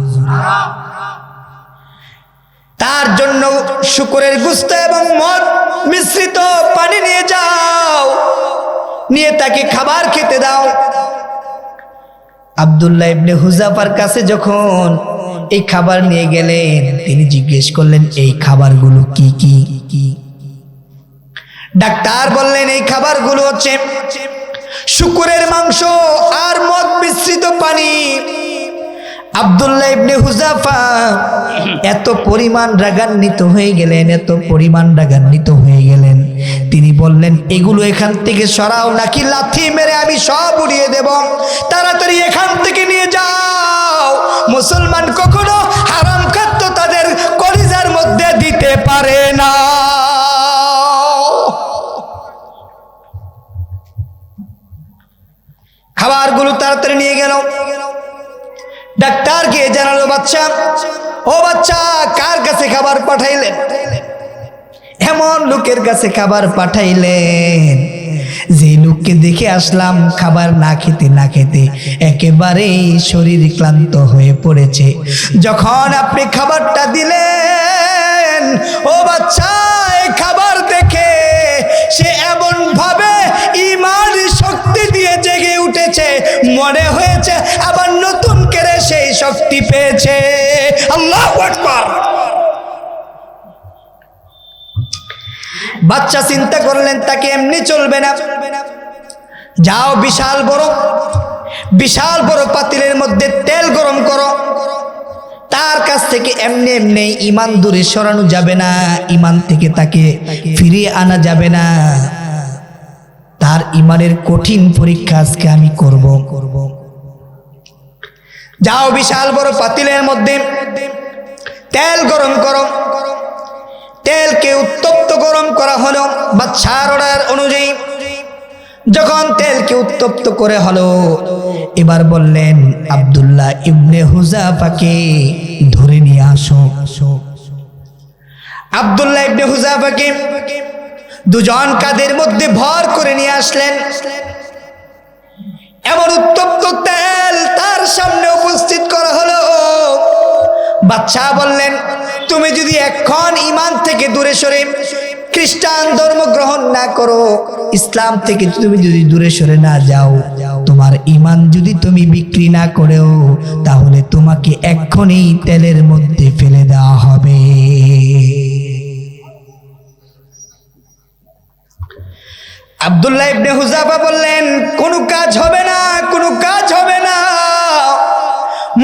তার জন্য শূকরের গোশত এবং মদ মিশ্রিত পানি নিয়ে যাও, নিয়ে তাকে খাবার খেতে দাও। আব্দুল্লাহ ইবনে হুযাফার কাছে যখন এই খাবার নিয়ে গেলেন, তিনি জিজ্ঞেস করলেন, এই খাবারগুলো কি কি? ডাক্তার বললেন, এই খাবারগুলো হচ্ছে শূকরের মাংস আর মদ মিশ্রিত পানি। আব্দুল্লাহ ইবনে হুযাফা এত পরিমাণ রাগান্বিত হয়ে গেলেন, তিনি বললেন, এগুলো এখান থেকে সরাও, নাকি লাথি মেরে আমি সব উড়িয়ে দেব। তাড়াতাড়ি এখান থেকে নিয়ে যাও। মুসলমান কখনো হারাম খাদ্য তাদের কলিজার মধ্যে দিতে পারে না। খাবারগুলো তাড়াতাড়ি নিয়ে গেল। ডাক্তার গিয়ে জানালো, বাচ্চা, ও বাচ্চা, কার কাছে খাবার পাঠাইলেন? এমন লোকের কাছে খাবার পাঠাইলেন যে লোককে দেখে আসলাম খাবার না খেতে একেবারে শরীর ক্লান্ত হয়ে পড়েছে। যখন আপনি খাবারটা দিলেন, ও বাচ্চা, এই খাবার দেখে সে এমন ভাবে ঈমান শক্তি দিয়ে জেগে উঠেছে, মনে হয়েছে আবার নতুন করে সেই শক্তি পেয়েছে। আল্লাহু আকবার। বাচ্চা চিন্তা করলেন, তাকে এমনি চলবে না, যাও বিশাল বড় পাতিলের মধ্যে তেল গরম করো। তার কাছ থেকে এমনি ঈমান দূরে সরানো যাবে না, ঈমান থেকে তাকে ফিরিয়ে আনা যাবে না। তার ইমানের কঠিন পরীক্ষা আজকে আমি করব। যাও বিশাল বড় পাতিলের মধ্যে তেল গরম করো। তেলকে উত্তপ্ত গরম করা হলো বাদশার অর্ডার অনুযায়ী। যখন তেলকে উত্তপ্ত করে হলো, এবার বললেন আব্দুল্লাহ ইবনে হুযাফাকে ধরে নিয়ে আসো। আব্দুল্লাহ ইবনে হুযাফাকে দুজন কাঁধের মধ্যে ভর করে নিয়ে আসলেন। এমন উত্তপ্ত তেল তার সামনে উপস্থিত করা হলো। বাদশা বললেন, তুমি যদি এখন ঈমান থেকে দূরে সরে খ্রিস্টান ধর্ম গ্রহণ না করো, ইসলাম থেকে তুমি যদি দূরে সরে না যাও, তোমার ঈমান যদি তুমি বিক্রি না করেও, তাহলে তোমাকে এক্ষুনি তেলের মধ্যে ফেলে দেওয়া হবে। আব্দুল্লাহ ইবনে হুযাফা বললেন, কোনো কাজ হবে না, কোনো কাজ হবে না।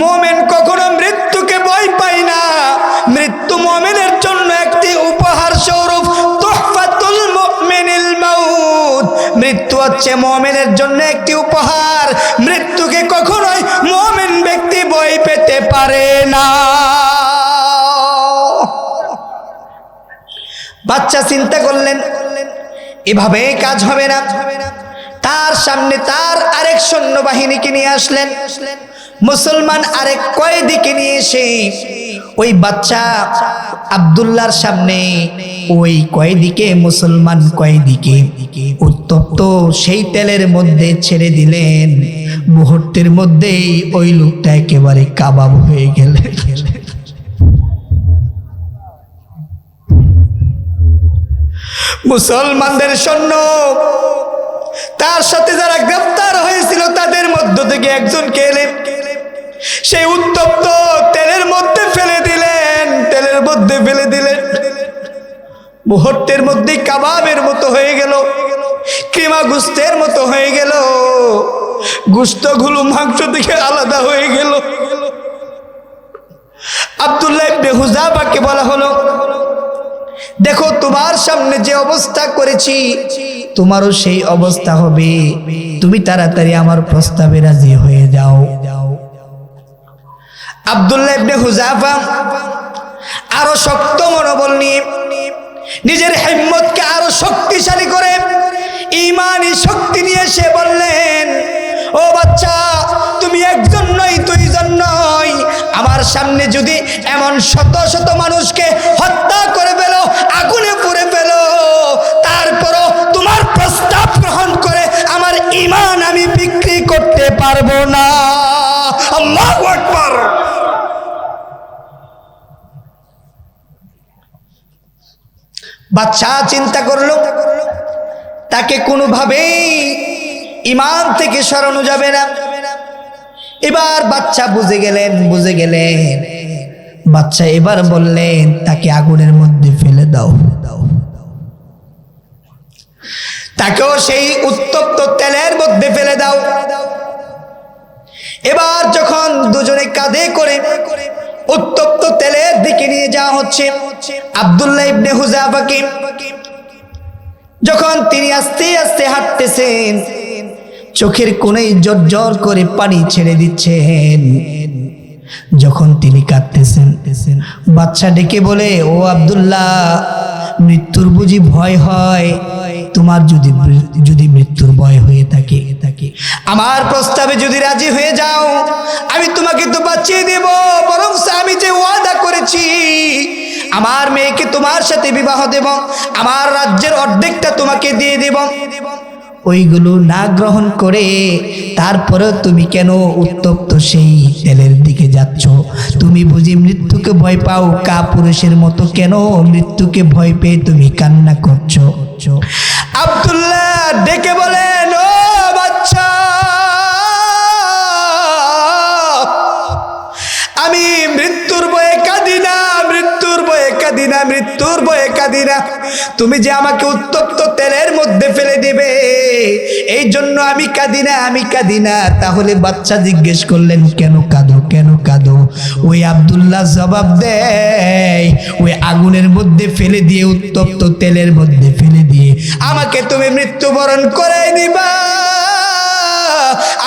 মুমিন কখনো মৃত্যুকে ভয় পায় না। মৃত্যু মুমিনের জন্য একটি উপহার স্বরূপ, তুহফাতুল মুমিনিল মাউত। মৃত্যু হচ্ছে মুমিনের জন্য একটি উপহার। মৃত্যুকে কখনোই মুমিন ব্যক্তি ভয় পেতে পারে না। বাচ্চা চিন্তা করলেন, এভাবে কাজ হবে না। তার সামনে তার আরেক সৈন্যবাহিনীকে নিয়ে আসলেন। মুসলমান আরেক কয়েদিকে নিয়ে এসে ওই বাচ্চা আব্দুল্লাহর সামনে ওই কয়েদিকে, মুসলমান কয়েদিকে উত্তপ্ত সেই তেলের মধ্যে ছেড়ে দিলেন। মুহূর্তের মধ্যেই ওই লোকটা একেবারে কাবাব হয়ে গেলেন। মুসলমানদের সৈন্য, তার সাথে যারা গ্রেফতার হয়েছিল তাদের মধ্য থেকে একজনকে এলেন, সেই উত্তপ্ত তেলের মধ্যে ফেলে দিলেন। তেলের মধ্যে ফেলে দিলেন, মুহূর্তের মধ্যে কাবাবের মতো হয়ে গেল, কিমা গোস্তের মতো হয়ে গেল। গোস্তগুলো মাংস থেকে আলাদা হয়ে গেল। আব্দুল্লাহ ইবনে হুযাফাকে বলা হলো, দেখো তোমার সামনে যে অবস্থা করেছি, তোমারও সেই অবস্থা হবে। তুমি তাড়াতাড়ি আমার প্রস্তাবে রাজি হয়ে যাও। আব্দুল্লাহ ইবনে হুযাফা আরো শক্ত মনোবল নিয়ে, নিজের হিম্মতকে আরো শক্তিশালী করে, ঈমানি শক্তি নিয়ে সে বললেন, ও বাচ্চা, তুমি একজন নয়, দুইজন নয়, আমার সামনে যদি এমন শত শত মানুষকে হত্যা করে ফেলো, আগুনে পুড়ে ফেলো, তারপরও তোমার প্রস্তাব গ্রহণ করে আমার ঈমান আমি বিক্রি করতে পারবো না। আল্লাহু আকবার। বাচ্চা চিন্তা করলো, তাকে কোনোভাবেই ঈমান থেকে সরানো যাবে না। এবার বাচ্চা বুঝে গেলেন। বাচ্চা এবার বললেন, তাকে আগুনের মধ্যে ফেলে দাও। তাকেও সেই উত্তপ্ত তেলের মধ্যে ফেলে দাও। এবার যখন দুজনে কাঁধে করে উত্তপ্ত তেলের দিকে নিয়ে যাওয়া হচ্ছে আব্দুল্লাহ ইবনে হুযাফাকে, যখন তিনি আস্তে আস্তে হাঁটতেছেন, চোখের কোণেই জর্জর করে পানি ছেড়ে দিচ্ছেন। যখন তিনি কাঁদতেছেন, বাচ্চা ডেকে বলে, ও আব্দুল্লাহ, মৃত্যুর বুঝি ভয় হয়? তোমার যদি মৃত্যুর ভয় হয়ে থাকে, আমার প্রস্তাবে যদি রাজি হয়ে যাও, আমি তোমাকে তো বাঁচিয়ে দেব, বরং আমি যে ওয়াদা করেছি আমার মেয়েকে তোমার সাথে বিবাহ দেব, আমার রাজ্যের অর্ধেকটা তোমাকে দিয়ে দেব, ওইগুলো না গ্রহণ করে তারপরেও তুমি কেন উত্তপ্ত সেই তেলের দিকে যাচ্ছ? তুমি বুঝি মৃত্যুকে ভয় পাও? কাপুরুষের মতো কেন মৃত্যুকে ভয় পেয়ে তুমি কান্না করছো? আব্দুল্লাহ ডেকে বলেন, ও বাচ্চা, আমি মৃত্যুর ভয়ে কাঁদি না, মৃত্যুর ভয়ে কাঁদি না, মৃত্যুর ভয়ে কাঁদি কাঁদি না, তুমি যে আমাকে উত্তপ্ত তেলের মধ্যে ফেলে দিবে এই জন্য আমি কাঁদি না, আমি কাঁদি না। তাহলে বাচ্চা জিজ্ঞেস করলেন কেন কাঁদো, কেন কাঁদো? ওই আব্দুল্লাহ জবাব দেয়, ওই আগুনের মধ্যে ফেলে দিয়ে, উত্তপ্ত তেলের মধ্যে ফেলে দিয়ে আমাকে তুমি মৃত্যুবরণ করে নিবা,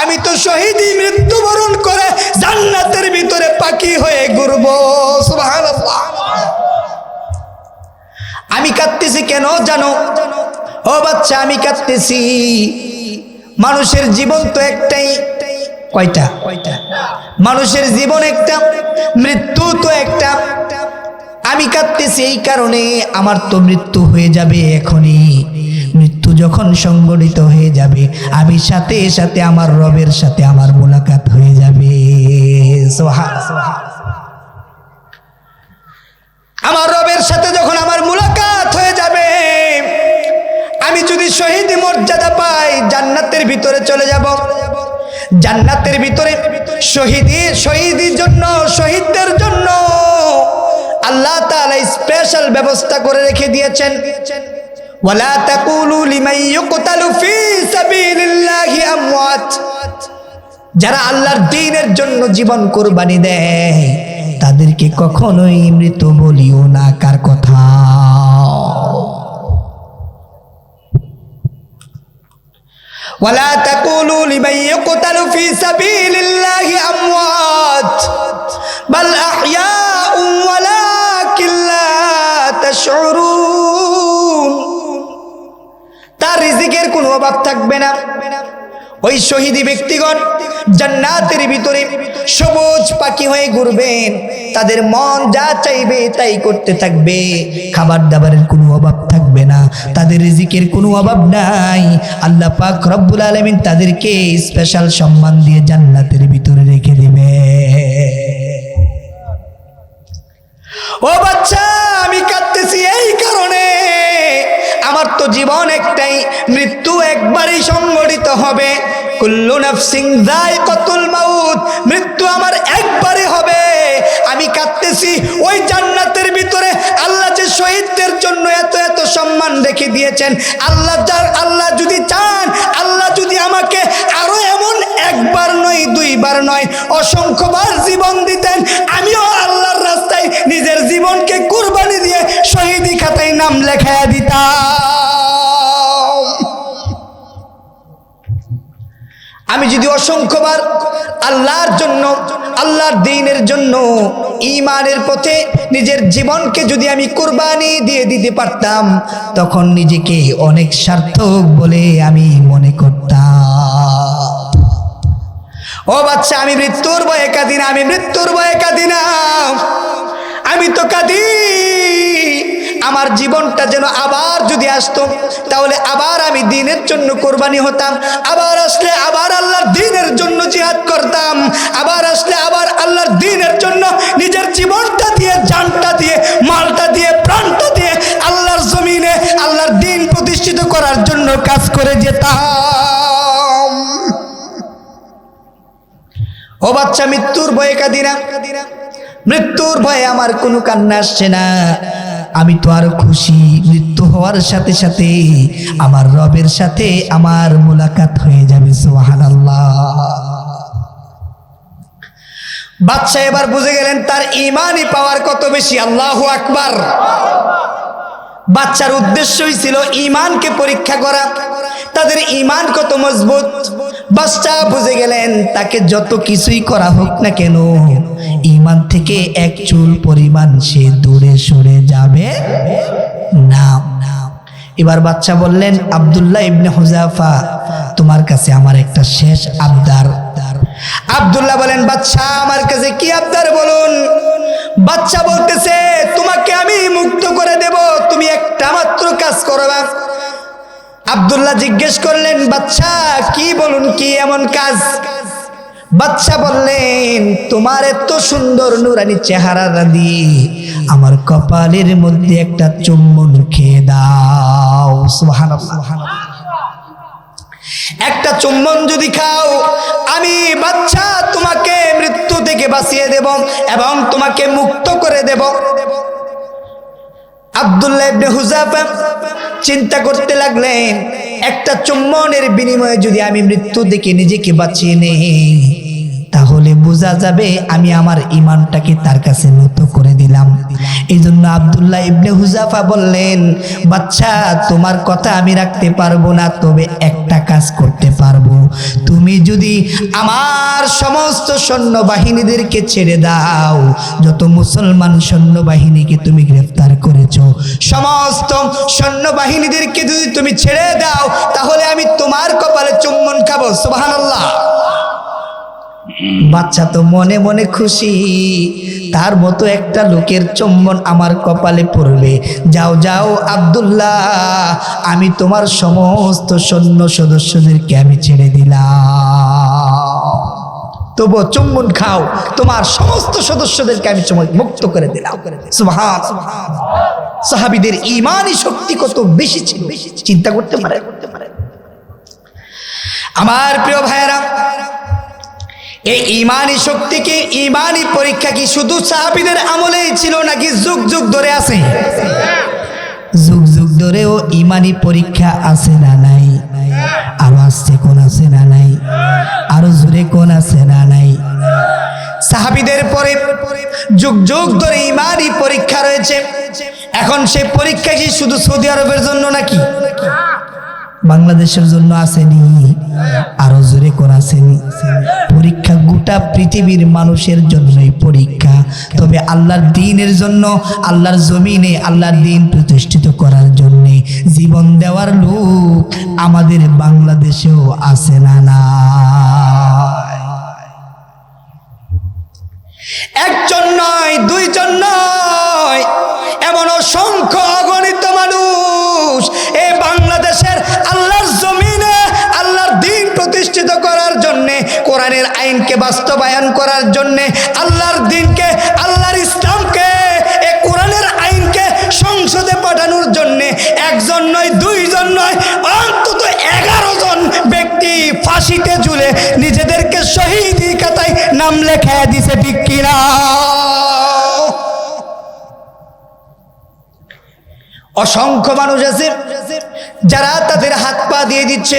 আমি তো শহীদি মৃত্যুবরণ করে জান্নাতের ভিতরে পাখি হয়ে ঘুরবো। সুবহানাল্লাহ। আমি কাঁদতেছি কেন জানো? ও বাচ্চা, আমি কাঁদতেছি, মানুষের জীবন তো একটাই। কয়টা? মানুষের জীবন একটা, মৃত্যু তো একটা। আমি কাঁদতেছি এই কারণে, আমার তো মৃত্যু হয়ে যাবে এখনই। মৃত্যু যখন সংগঠিত হয়ে যাবে, আমি সাথে সাথে আমার রবের সাথে আমার মোলাকাত হয়ে যাবে। আমার রবের সাথে যখন আমার মোলাকাত হয়ে যাবে, আমি যদি শহীদ মর্যাদা পাই, জান্নাতের ভিতরে চলে যাব। জান্নাতের ভিতরে শহীদের জন্য, শহীদদের জন্য আল্লাহ তাআলা স্পেশাল ব্যবস্থা করে রেখে দিয়েছেন। ওয়ালা তাকুলু লিমান ইউকতালু ফি সাবিলিল্লাহি আমওয়াত, যারা আল্লাহর দ্বীনের জন্য জীবন কুরবানি দেয় তাদেরকে কখনোই মৃত বলিও না। কার কথা? ওয়ালা তাকুলু লিমান ইউকতালু ফি সাবিলিল্লাহি আমওয়াত বাল আহইয়াউ ওয়ালাকিন লা তাশউরুন। তার রিজিকের কোনো অভাব থাকবে না। ওই শহীদি ব্যক্তিগণ জান্নাতের ভিতরে সবুজ পাখি হয়ে ঘুরবেন, তাদের মন যা চাইবে তাই করতে থাকবে, খাবার দাবারের কোনো অভাব থাকবে না, তাদের রিজিকের কোনো অভাব নাই। আল্লাহ পাক রব্বুল আলামিন তাদেরকে স্পেশাল সম্মান দিয়ে জান্নাতের ভিতরে রেখে দিবে। ও বাচ্চা, আমি কাঁদতেছি এই কারণে, আমার তো জীবন একটাই, মৃত্যু একবারই সংঘটিত হবে। কুল্লু নাফসিন যায়কাতুল মাউত, মৃত্যু আমার একবারই হবে। আমি কাঁদতেছি ওই জান্নাতের ভিতরে আল্লাহ যে শহীদদের জন্য এত এত সম্মান রেখে দিয়েছেন। আল্লাহ যদি চান, আল্লাহ যদি আমাকে আরো এমন একবার নয়, দুইবার নয়, অসংখ্যবার জীবন দিতেন, আমিও আল্লাহর রাস্তায় নিজের জীবনকে কুরবানি দিয়ে শহীদি খাতায় নাম লেখায়া দিতাম। আমি যদি অসংখ্যবার আল্লাহর জন্য, আল্লাহর দ্বীনের জন্য, ঈমানের পথে নিজের জীবনকে যদি আমি কুরবানি দিয়ে দিতে পারতাম, তখন নিজেকে অনেক সার্থক বলে আমি মনে করতাম। ও বাচ্চা, আমি মৃত্যুর ভয়ে কাঁদি না, আমি মৃত্যুর ভয়ে কাঁদি না। আমি তো কাঁদি আমার জীবনটা যেন আবার যদি আসতো, তাহলে আবার আমি দ্বীনের জন্য কোরবানি হতাম, আবার আসলে আবার আল্লাহর দ্বীনের জন্য জিহাদ করতাম, আবার আসলে আবার আল্লাহর দ্বীনের জন্য নিজের জীবনটা দিয়ে, জানটা দিয়ে, মালটা দিয়ে, প্রাণটা দিয়ে আল্লাহর জমিনে আল্লাহর দ্বীন প্রতিষ্ঠিত করার জন্য কাজ করে যেতাম। ও বাচ্চা, মৃত্যুর ভয়ে কাঁদি না, মৃত্যুর ভয়ে আমার কোনো কান্না আসছে না। আমি তো আর খুশি, মৃত্যু হওয়ার সাথে সাথে আমার রবের সাথে আমার মোলাকাত হয়ে যাবে। সুবহানাল্লাহ। বাদশা এবার বুঝে গেলেন তার ঈমানি পাওয়ার কত বেশি। আল্লাহু আকবার। বাচ্চার উদ্দেশ্যই ছিল ঈমানকে পরীক্ষা করা, তাদের ঈমান কত মজবুত। বাচ্চা বুঝে গেলেন তাকে যত কিছুই করা হোক না কেন, ঈমান থেকে এক চুল পরিমাণ সে দূরে সরে যাবে না। এবার বাচ্চা বললেন, আব্দুল্লাহ ইবনে হুযাফা, তোমার কাছে আমার একটা শেষ আবদার। আব্দুল্লাহ বলেন, বাচ্চা আমার কাছে কি আবদার বলুন। বাচ্চা বলতেছে, তোমাকে আমি মুক্ত করে দেব, তুমি একটা মাত্র কাজ করবা। আব্দুল্লাহ জিজ্ঞেস করলেন, বাচ্চা কি বলুন, কি এমন কাজ? বাচ্চা বললেন, তোমার এত সুন্দর নুরানি চেহারা দিয়ে আমার কপালের মধ্যে একটা চুম্বন খেয়ে দাও। সুবহানাল্লাহ। একটা চুম্বন যদি খাও, আমি বাচ্চা তোমাকে মৃত্যু থেকে বাঁচিয়ে দেব এবং তোমাকে মুক্ত করে দেব। আব্দুল্লাহ ইবনে হুযাফা চিন্তা করতে লাগলেন, একটা চুম্বনের বিনিময়ে যদি আমি মৃত্যু থেকে নিজেকে বাঁচিয়ে নেই, তাহলে বোঝা যাবে আমি আমার ঈমানটাকে তার কাছে নত করে দিলাম। এই জন্য আব্দুল্লাহ ইবনে হুযাফা বললেন, বাচ্চা, তোমার কথা আমি রাখতে পারবো না, তবে একটা কাজ করতে পারবো। তুমি যদি আমার সমস্ত সৈন্যবাহিনীদেরকে ছেড়ে দাও, যত মুসলমান সৈন্যবাহিনীকে তুমি গ্রেফতার করেছো, সমস্ত সৈন্যবাহিনীদেরকে যদি তুমি ছেড়ে দাও, তাহলে আমি তোমার কপালে চুম্বন খাবো। সুবহানাল্লাহ। বাচ্চা তো মনে মনে খুশি, তার মতো একটা লোকের চুম্বন আমার কপালে পড়বে। যাও যাও আব্দুল্লাহ, আমি তোমার সমস্ত সৈন্য সদস্যদেরকে আমি ছেড়ে দিলাম, তবু চুম্বন খাও, তোমার সমস্ত সদস্যদেরকে আমি মুক্ত করে দিলাম। সুবহানাল্লাহ। সাহাবীদের ঈমানি শক্তি কত বেশি ছিল, চিন্তা করতে পারে? আমার প্রিয় ভাইয়েরা, এই ঈমানি শক্তি কি, ঈমানি পরীক্ষা কি শুধু সাহাবীদের আমলেই ছিল নাকি যুগ যুগ ধরে আছে? যুগ যুগ ধরেও ঈমানি পরীক্ষা আছে না নাই? আরো আসছে কোন আছে না নাই? আরো জোরে কোন আছে না নাই? সাহাবীদের পরে যুগ যুগ ধরে ঈমানি পরীক্ষা রয়েছে। এখন সেই পরীক্ষা কি শুধু সৌদি আরবের জন্য নাকি বাংলাদেশের জন্য আসেনি? আরো জোরে কোন আসেনি? পরীক্ষা গোটা পৃথিবীর মানুষের জন্যই পরীক্ষা। তবে আল্লাহর দ্বীনের জন্য, আল্লাহর জমিনে আল্লাহর দ্বীন প্রতিষ্ঠিত করার জন্য জীবন দেওয়ার লোক আমাদের বাংলাদেশেও আছে না? না, একজন নয়, দুইজন নয়, এমন অসংখ্য অগণিত মানুষ এই বাংলাদেশের আল্লাহর জমিনে আল্লাহর দ্বীন প্রতিষ্ঠিত করার জন্যে, কোরআনের আইনকে বাস্তবায়ন করার জন্যে, আল্লাহর দ্বীনকে, আল্লাহর ইসলামকে, এই কোরআনের আইনকে সংসদে পাঠানোর জন্যে একজন নয়, দুইজন নয়, অন্তত 11 জন ব্যক্তি ফাঁসিতে ঝুলে নিজেদেরকে শহীদি খাতায় নাম লেখায় দিছে, ঠিক কিনা? অসংখ্য মানুষ আছে যারা তাদের হাত পা দিয়ে দিচ্ছে,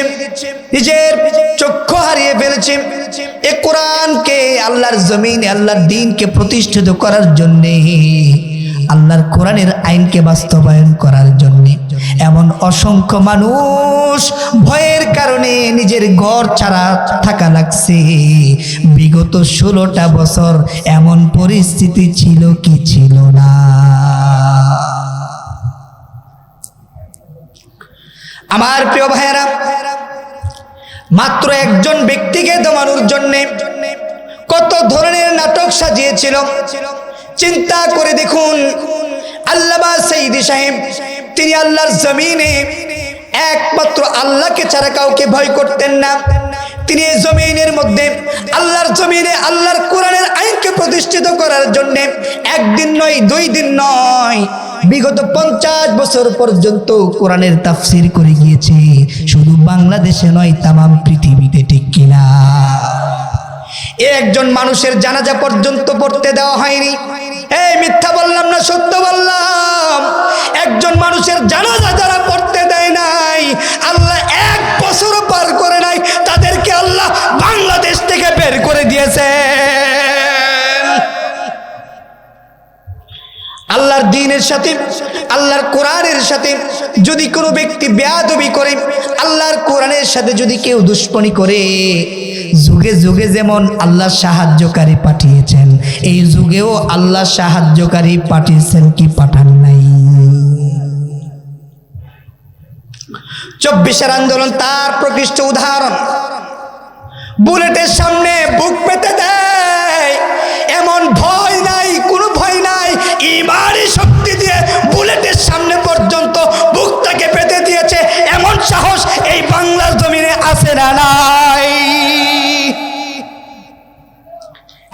নিজের চক্ষু হারিয়ে ফেলেছে এই কোরআনকে, আল্লাহর জমিনে আল্লাহর দ্বীনকে প্রতিষ্ঠিত করার জন্য, আল্লাহর কোরআনের আইনকে বাস্তবায়ন করার জন্য। এমন অসংখ্য মানুষ ভয়ের কারণে নিজের ঘর ছাড়া থাকা লাগছে। বিগত 16টা বছর এমন পরিস্থিতি ছিল কি ছিল না? আমার প্রিয় ভাইয়েরা, মাত্র একজন ব্যক্তিকে দমানোর জন্য কত ধরনের নাটক সাজিয়েছিল চিন্তা করে দেখুন। আল্লামা সাইয়্যিদী সাহেব, তিনি আল্লাহর জমিনে একমাত্র আল্লাহকে ছাড়া কাউকে ভয় করতেন না। তিনি এই জমিনের মধ্যে আল্লাহর জমিনে আল্লাহর কোরআনের আইনকে প্রতিষ্ঠিত করার জন্য একদিন নয়, 2 দিন নয়, বিগত 50 বছর পর্যন্ত কোরআনের তাফসীর করে গিয়েছে, শুধু বাংলাদেশে নয়, তামাম পৃথিবীতে, ঠিক কিনা? একজন মানুষের জানাজা পর্যন্ত পড়তে দেওয়া হয়নি। এই মিথ্যা বললাম না, সত্য বললাম। একজন মানুষের জানাজা যারা পড়তে দেয় নাই, আল্লাহ 1 বছর পার করে নাই, তাদেরকে আল্লাহ বাংলাদেশ থেকে বের করে দিয়েছে। আল্লাহর দ্বীনের সাথে, আল্লাহর কোরআনের সাথে যদি কোনো ব্যক্তি বেয়াদবি করে, আল্লাহর কোরআনের সাথে যদি কেউ দুশ্মনী করে, যুগে যুগে যেমন আল্লাহ সাহায্যকারী পাঠিয়েছেন, এই যুগেও আল্লাহ সাহায্যকারী পাঠিয়েছেন কি পাঠান নাই? 24-এর আন্দোলন তার প্রকৃষ্ট উদাহরণ। বুলেটের সামনে বুক পেতে দেয়, এমন ভয় নাই, কোনো ভয় নাই, ঈমানি শক্তি দিয়ে বুলেটের সামনে পর্যন্ত বুকটাকে পেতে দিয়েছে, এমন সাহস এই বাংলার জমিনে আছে না নাই?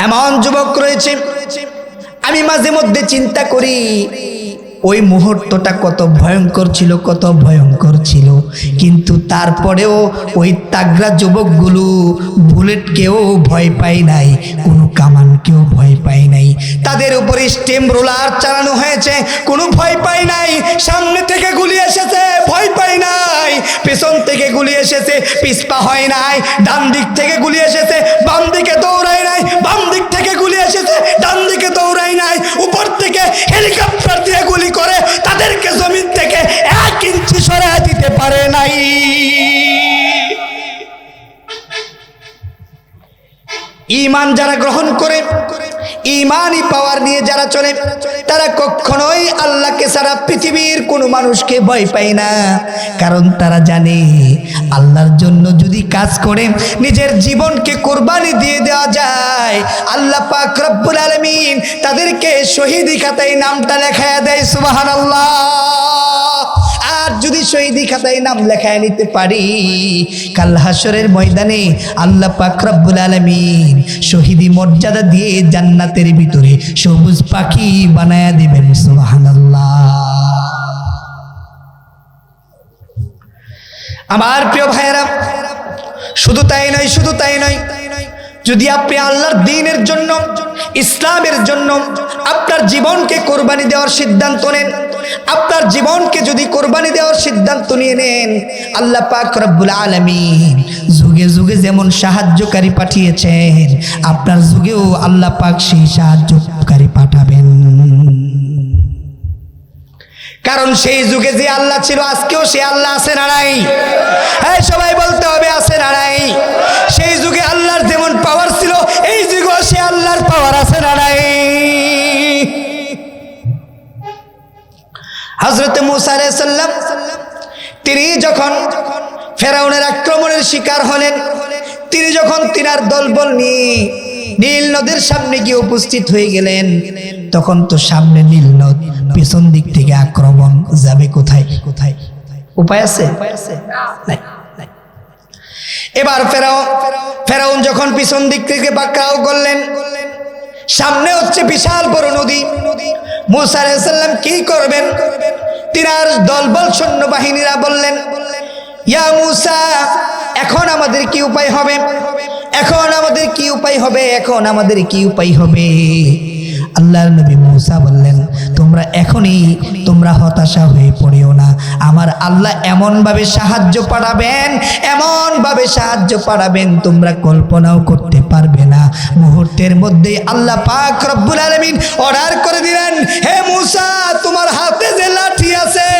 এমন যুবক রয়েছে, আমি মাঝে মধ্যে চিন্তা করি, ওই মুহূর্তটা কত ভয়ঙ্কর ছিল, কত ভয়ঙ্কর ছিল। কিন্তু তারপরেও ওই তাগড়া যুবকগুলো বুলেটকেও ভয় পায় নাই, কোনো কামানকেও ভয় পায় নাই। তাদের উপরে স্টেম রোলার চালানো হয়েছে, কোনো ভয় পায় নাই। সামনে থেকে গুলি এসেছে, ভয় পায় নাই। পেছন থেকে গুলি এসেছে, পিছপা হয় নাই। ডান দিক থেকে গুলি এসেছে, বাম দিকে দৌড়ায় নাই। বাম দিক থেকে গুলি এসেছে, ডান দিকে দৌড়ায় নাই। উপর থেকে হেলিকপ্টার দিয়ে গুলি করে তাদেরকে জমিন থেকে 1 ইঞ্চি সরায় দিতে পারে নাই। ঈমান যারা গ্রহণ করে, ঈমানি পাওয়ার নিয়ে যারা চলে, তারা কখনোই আল্লাহকে ছাড়া পৃথিবীর কোনো মানুষকে ভয় পায় না। কারণ তারা জানে আল্লাহর জন্য যদি কাজ করে নিজের জীবনকে কোরবানি দিয়ে দেওয়া যায়, আল্লাহ পাক রব্বুল আলামিন তাদেরকে শহীদি খাতায় নামটা লেখায়া দেয়। সুবহানাল্লাহ। আর যদি শহীদি খাতায় নাম লেখায় নিতে পারি, কাল হাসরের ময়দানে আল্লাহ পাক রব্বুল আলামিন শহীদি মর্যাদা দিয়ে জান্নাতের ভিতরে সবুজ পাখি বানায়া দিবেন। সুবহানাল্লাহ। আমার প্রিয় ভাইয়েরা, শুধু তাই নয়, শুধু তাই নয়, যদি আপনি আল্লাহর দ্বীনের জন্য, ইসলামের জন্য আপনার জীবনকে কোরবানি দেওয়ার সিদ্ধান্ত নেন, আপনার জীবনকে যদি কোরবানি দেওয়ার সিদ্ধান্ত নিয়ে নেন, আল্লাহ পাক রব্বুল আলামিন যুগে যুগে যেমন সাহায্যকারী পাঠিয়েছেন, আপনার যুগেও আল্লাহ পাক সেই সাহায্যকারী পাঠাবেন। কারণ সেই যুগে যে আল্লাহ ছিল, আজকেও সে আল্লাহ আছে না নাই? হ্যাঁ, সবাই বলতে হবে আছে না নাই? সেই যুগে আল্লাহর যেমন পাওয়ার ছিল, এই যুগেও সে আল্লাহর পাওয়ার আছে না নাই? হযরত মূসা আলাইহিস সালাম তিনি যখন ফেরাউনের আক্রমণের শিকার হলেন, তিনি যখন তিনার দলবল নিয়ে নীল নদের সামনে গিয়ে উপস্থিত হয়ে গেলেন, তখন তো সামনে নীল নদ, পেছন দিক থেকে আক্রমণ, যাবে কোথায়? কোথায় উপায় আছে? এবার ফেরাউন যখন পিছন দিক থেকে পাকড়াও করলেন, সামনে হচ্ছে বিশাল বড় নদী। মূসা আলাইহিস সালাম কি করবেন? তিনার দলবল সৈন্যবাহিনীরা বললেন, ইয়া মূসা, এখন আমাদের কি উপায় হবে? এখন আমাদের কি উপায় হবে? এখন আমাদের কি উপায় হবে? আল্লাহর নবী মূসা বললেন, তোমরা হতাশা হয়ে পড়িও না। আমার আল্লাহ এমন ভাবে সাহায্য পাঠাবেন, এমন ভাবে সাহায্য পাঠাবেন, তোমরা কল্পনাও করতে পারবে না। মুহূর্তের মধ্যে আল্লাহ পাক রব্বুল আলামিন অর্ডার করে দিলেন, হে মূসা, তোমার হাতে যে লাঠি আছে,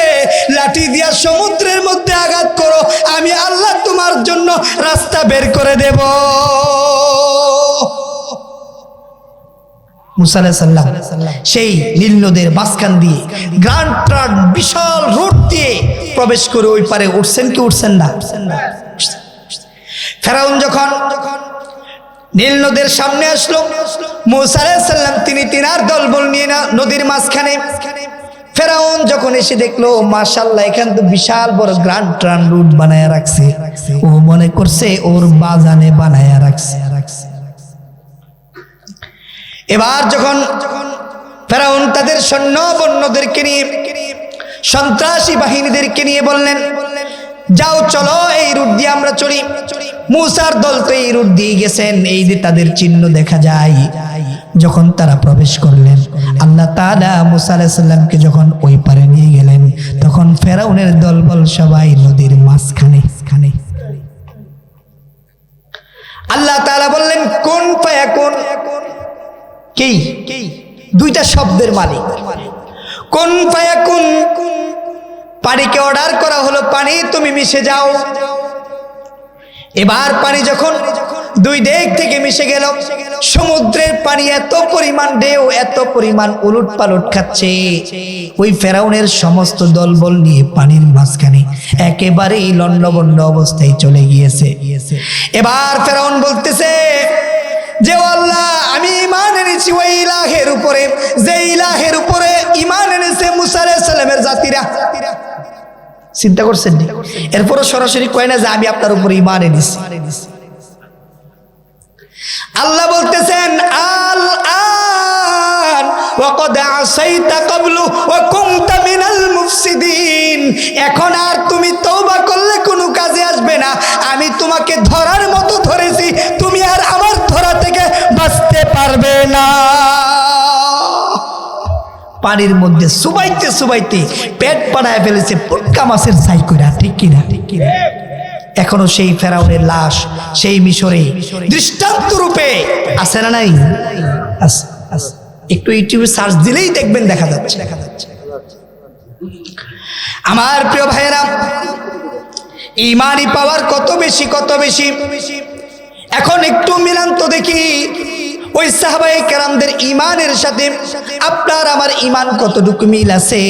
লাঠি দিয়া সমুদ্রের মধ্যে আঘাত করো, আমি আল্লাহ তোমার জন্য রাস্তা বের করে দেব। মূসা আলাইহিস সালাম সেই নীল নদের মাঝখান দিয়ে গ্র্যান্ড ট্রাক বিশাল রোড দিয়ে প্রবেশ করে ওই পারে উঠছেন কি উঠছেন না? ফেরাউন যখন নীল নদের সামনে আসলো, মূসা আলাইহিস সালাম তিনি তিনার দলবল নিয়ে নদীর মাঝখানে। ফেরাউন যখন এসে দেখলো, মাশাআল্লাহ, এখান তো বিশাল বড় গ্র্যান্ড ট্রাক রুট বানায়া রাখছে, ও মনে করছে ওর বাজানে বানায়া রাখছে। এবার যখন ফেরাউন তাদের সৈন্যদেরকে নিয়ে, সন্ত্রাসী বাহিনীদেরকে নিয়ে বললেন, যাও চলো, এই রুট দিয়ে আমরা চলি। মূসার দল তো এই রুট দিয়ে গেছেন, এই যে তাদের চিহ্ন দেখা যায়। যখন তারা প্রবেশ করলেন, আল্লাহ তাআলা মূসা আলাইহিস সালামকে যখন ওই পারে নিয়ে গেলেন, তখন ফেরাউনের দলবল সবাই নদীর মাঝখানে। আল্লাহ তাআলা বললেন, কুন ফায়াকুন। কি? দুইটা শব্দের মালিক। কুন ফায়াকুন, পানিকে অর্ডার করা হলো, পানি তুমি মিশে যাও। এবার পানি যখন দুই দিক থেকে মিশে গেল, সমুদ্রের পানি এত পরিমাণ ঢেউ, এত পরিমাণ উলট পালট খাচ্ছে, ওই ফেরাউনের সমস্ত দলবল নিয়ে পানির মাঝখানে একেবারেই লন্ডভন্ড অবস্থায় চলে গিয়েছে। এবার ফেরাউন বলতেছে যে, আল্লাহ, আমি ঈমান এনেছি ওই ইলাহের উপরে, যে ইলাহের উপরে ঈমান এনেছে মূসা আলাইহিস সালামের জাতিরা। চিন্তা করছেন? এরপরও সরাসরি কয় না যে আমি আপনার উপরে ঈমান এনেছি। আল্লাহ বলতেছেন, আল আন ওয়া ক্বাদ আসাইতা ক্বাবলু ওয়া কুনতা মিনাল মুফসিদিন। এখন আর তুমি তওবা করলে কোনো কাজে আসবে না। আমি তোমাকে ধরার মতো ধরেছি, তুমি আর আমার ধরা থেকে বাঁচতে পারবে না। পানির মধ্যে সুবাইতে সুবাইতে পেট পাড়ায় ফেলেছে পুটকা মাছের ছাই কইরা, ঠিক কিনা? এখনো সেই ফেরাউনের লাশ সেই মিশরে দৃষ্টান্ত রূপে আছে না নাই? আছে। একটু ইউটিউবে সার্চ দিলেই দেখবেন, দেখা যাচ্ছে। আমার প্রিয় ভাইয়েরা, ঈমানি পাওয়ার কত বেশি, কত বেশি। এখন একটু মিলান তো দেখি ওই সাহাবায়ে কেরামদের ঈমানের সাথে আপনার আমার ঈমান কতটুকু মিল আছে।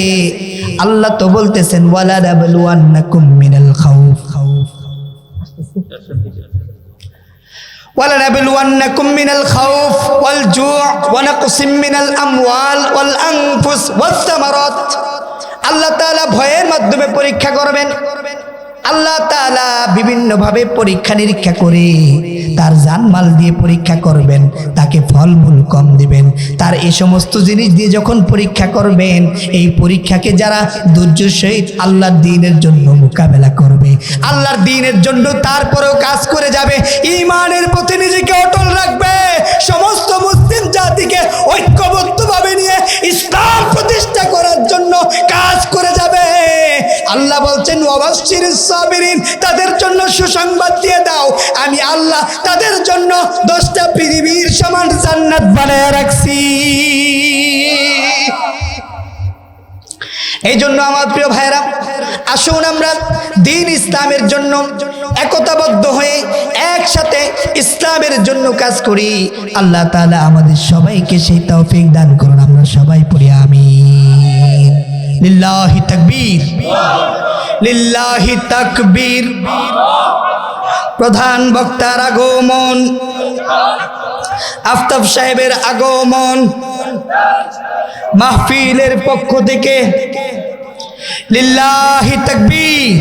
আল্লাহ তো বলতেছেন ওয়ালা নাবলুওয়ান্নাকুম মিনাল খাউফ وَلَنَبْلُوَنَّكُمْ مِنَ الْخَوْفِ وَالْجُوعِ وَنَقْصٍ مِنَ الْأَمْوَالِ وَالْأَنفُسِ وَالثَّمَرَاتِ। আল্লাহ তাআলা ভয়ের মাধ্যমে পরীক্ষা করবেন। আল্লাহ তাআলা বিভিন্নভাবে পরীক্ষা নিরীক্ষা করে তার জানমাল দিয়ে পরীক্ষা করবেন, তাকে ফলমূল কম দিবেন। তার এই সমস্ত জিনিস দিয়ে যখন পরীক্ষা করবেন, এই পরীক্ষাকে যারা ধৈর্যের সহিত আল্লাহর দ্বীনের জন্য মোকাবেলা করবে, আল্লাহর দ্বীনের জন্য তারপরেও কাজ করে যাবে, ঈমানের পথে নিজেকে অটল রাখবে, সমস্ত মুসলিম জাতিকে ঐক্যবদ্ধভাবে নিয়ে ইসলাম প্রতিষ্ঠা করার জন্য কাজ করে যাবে। আল্লাহ বলছেন ওয়াবাশশিরিস সাবিরিন, তাদের জন্য সুসংবাদ দিয়ে দাও, আমি আল্লাহ তাদের জন্য 10টা পৃথিবীর সমান জান্নাত বানায় রাখছি। এই জন্য আমার প্রিয় ভাইরা, আসুন আমরা দ্বীন ইসলামের জন্য একতাবদ্ধ হয়ে একসাথে ইসলামের জন্য কাজ করি। আল্লাহ তাআলা আমাদের সবাইকে সেই তৌফিক দান করুন। আমরা সবাই পড়ি আমিন। লিল্লাহি তাকবীর, লিল্লাহি তাকবীর। প্রধান বক্তার আগমন, আফতাব সাহেবের আগমন, মাহফিলের পক্ষ থেকে লিল্লাহি তাকবীর।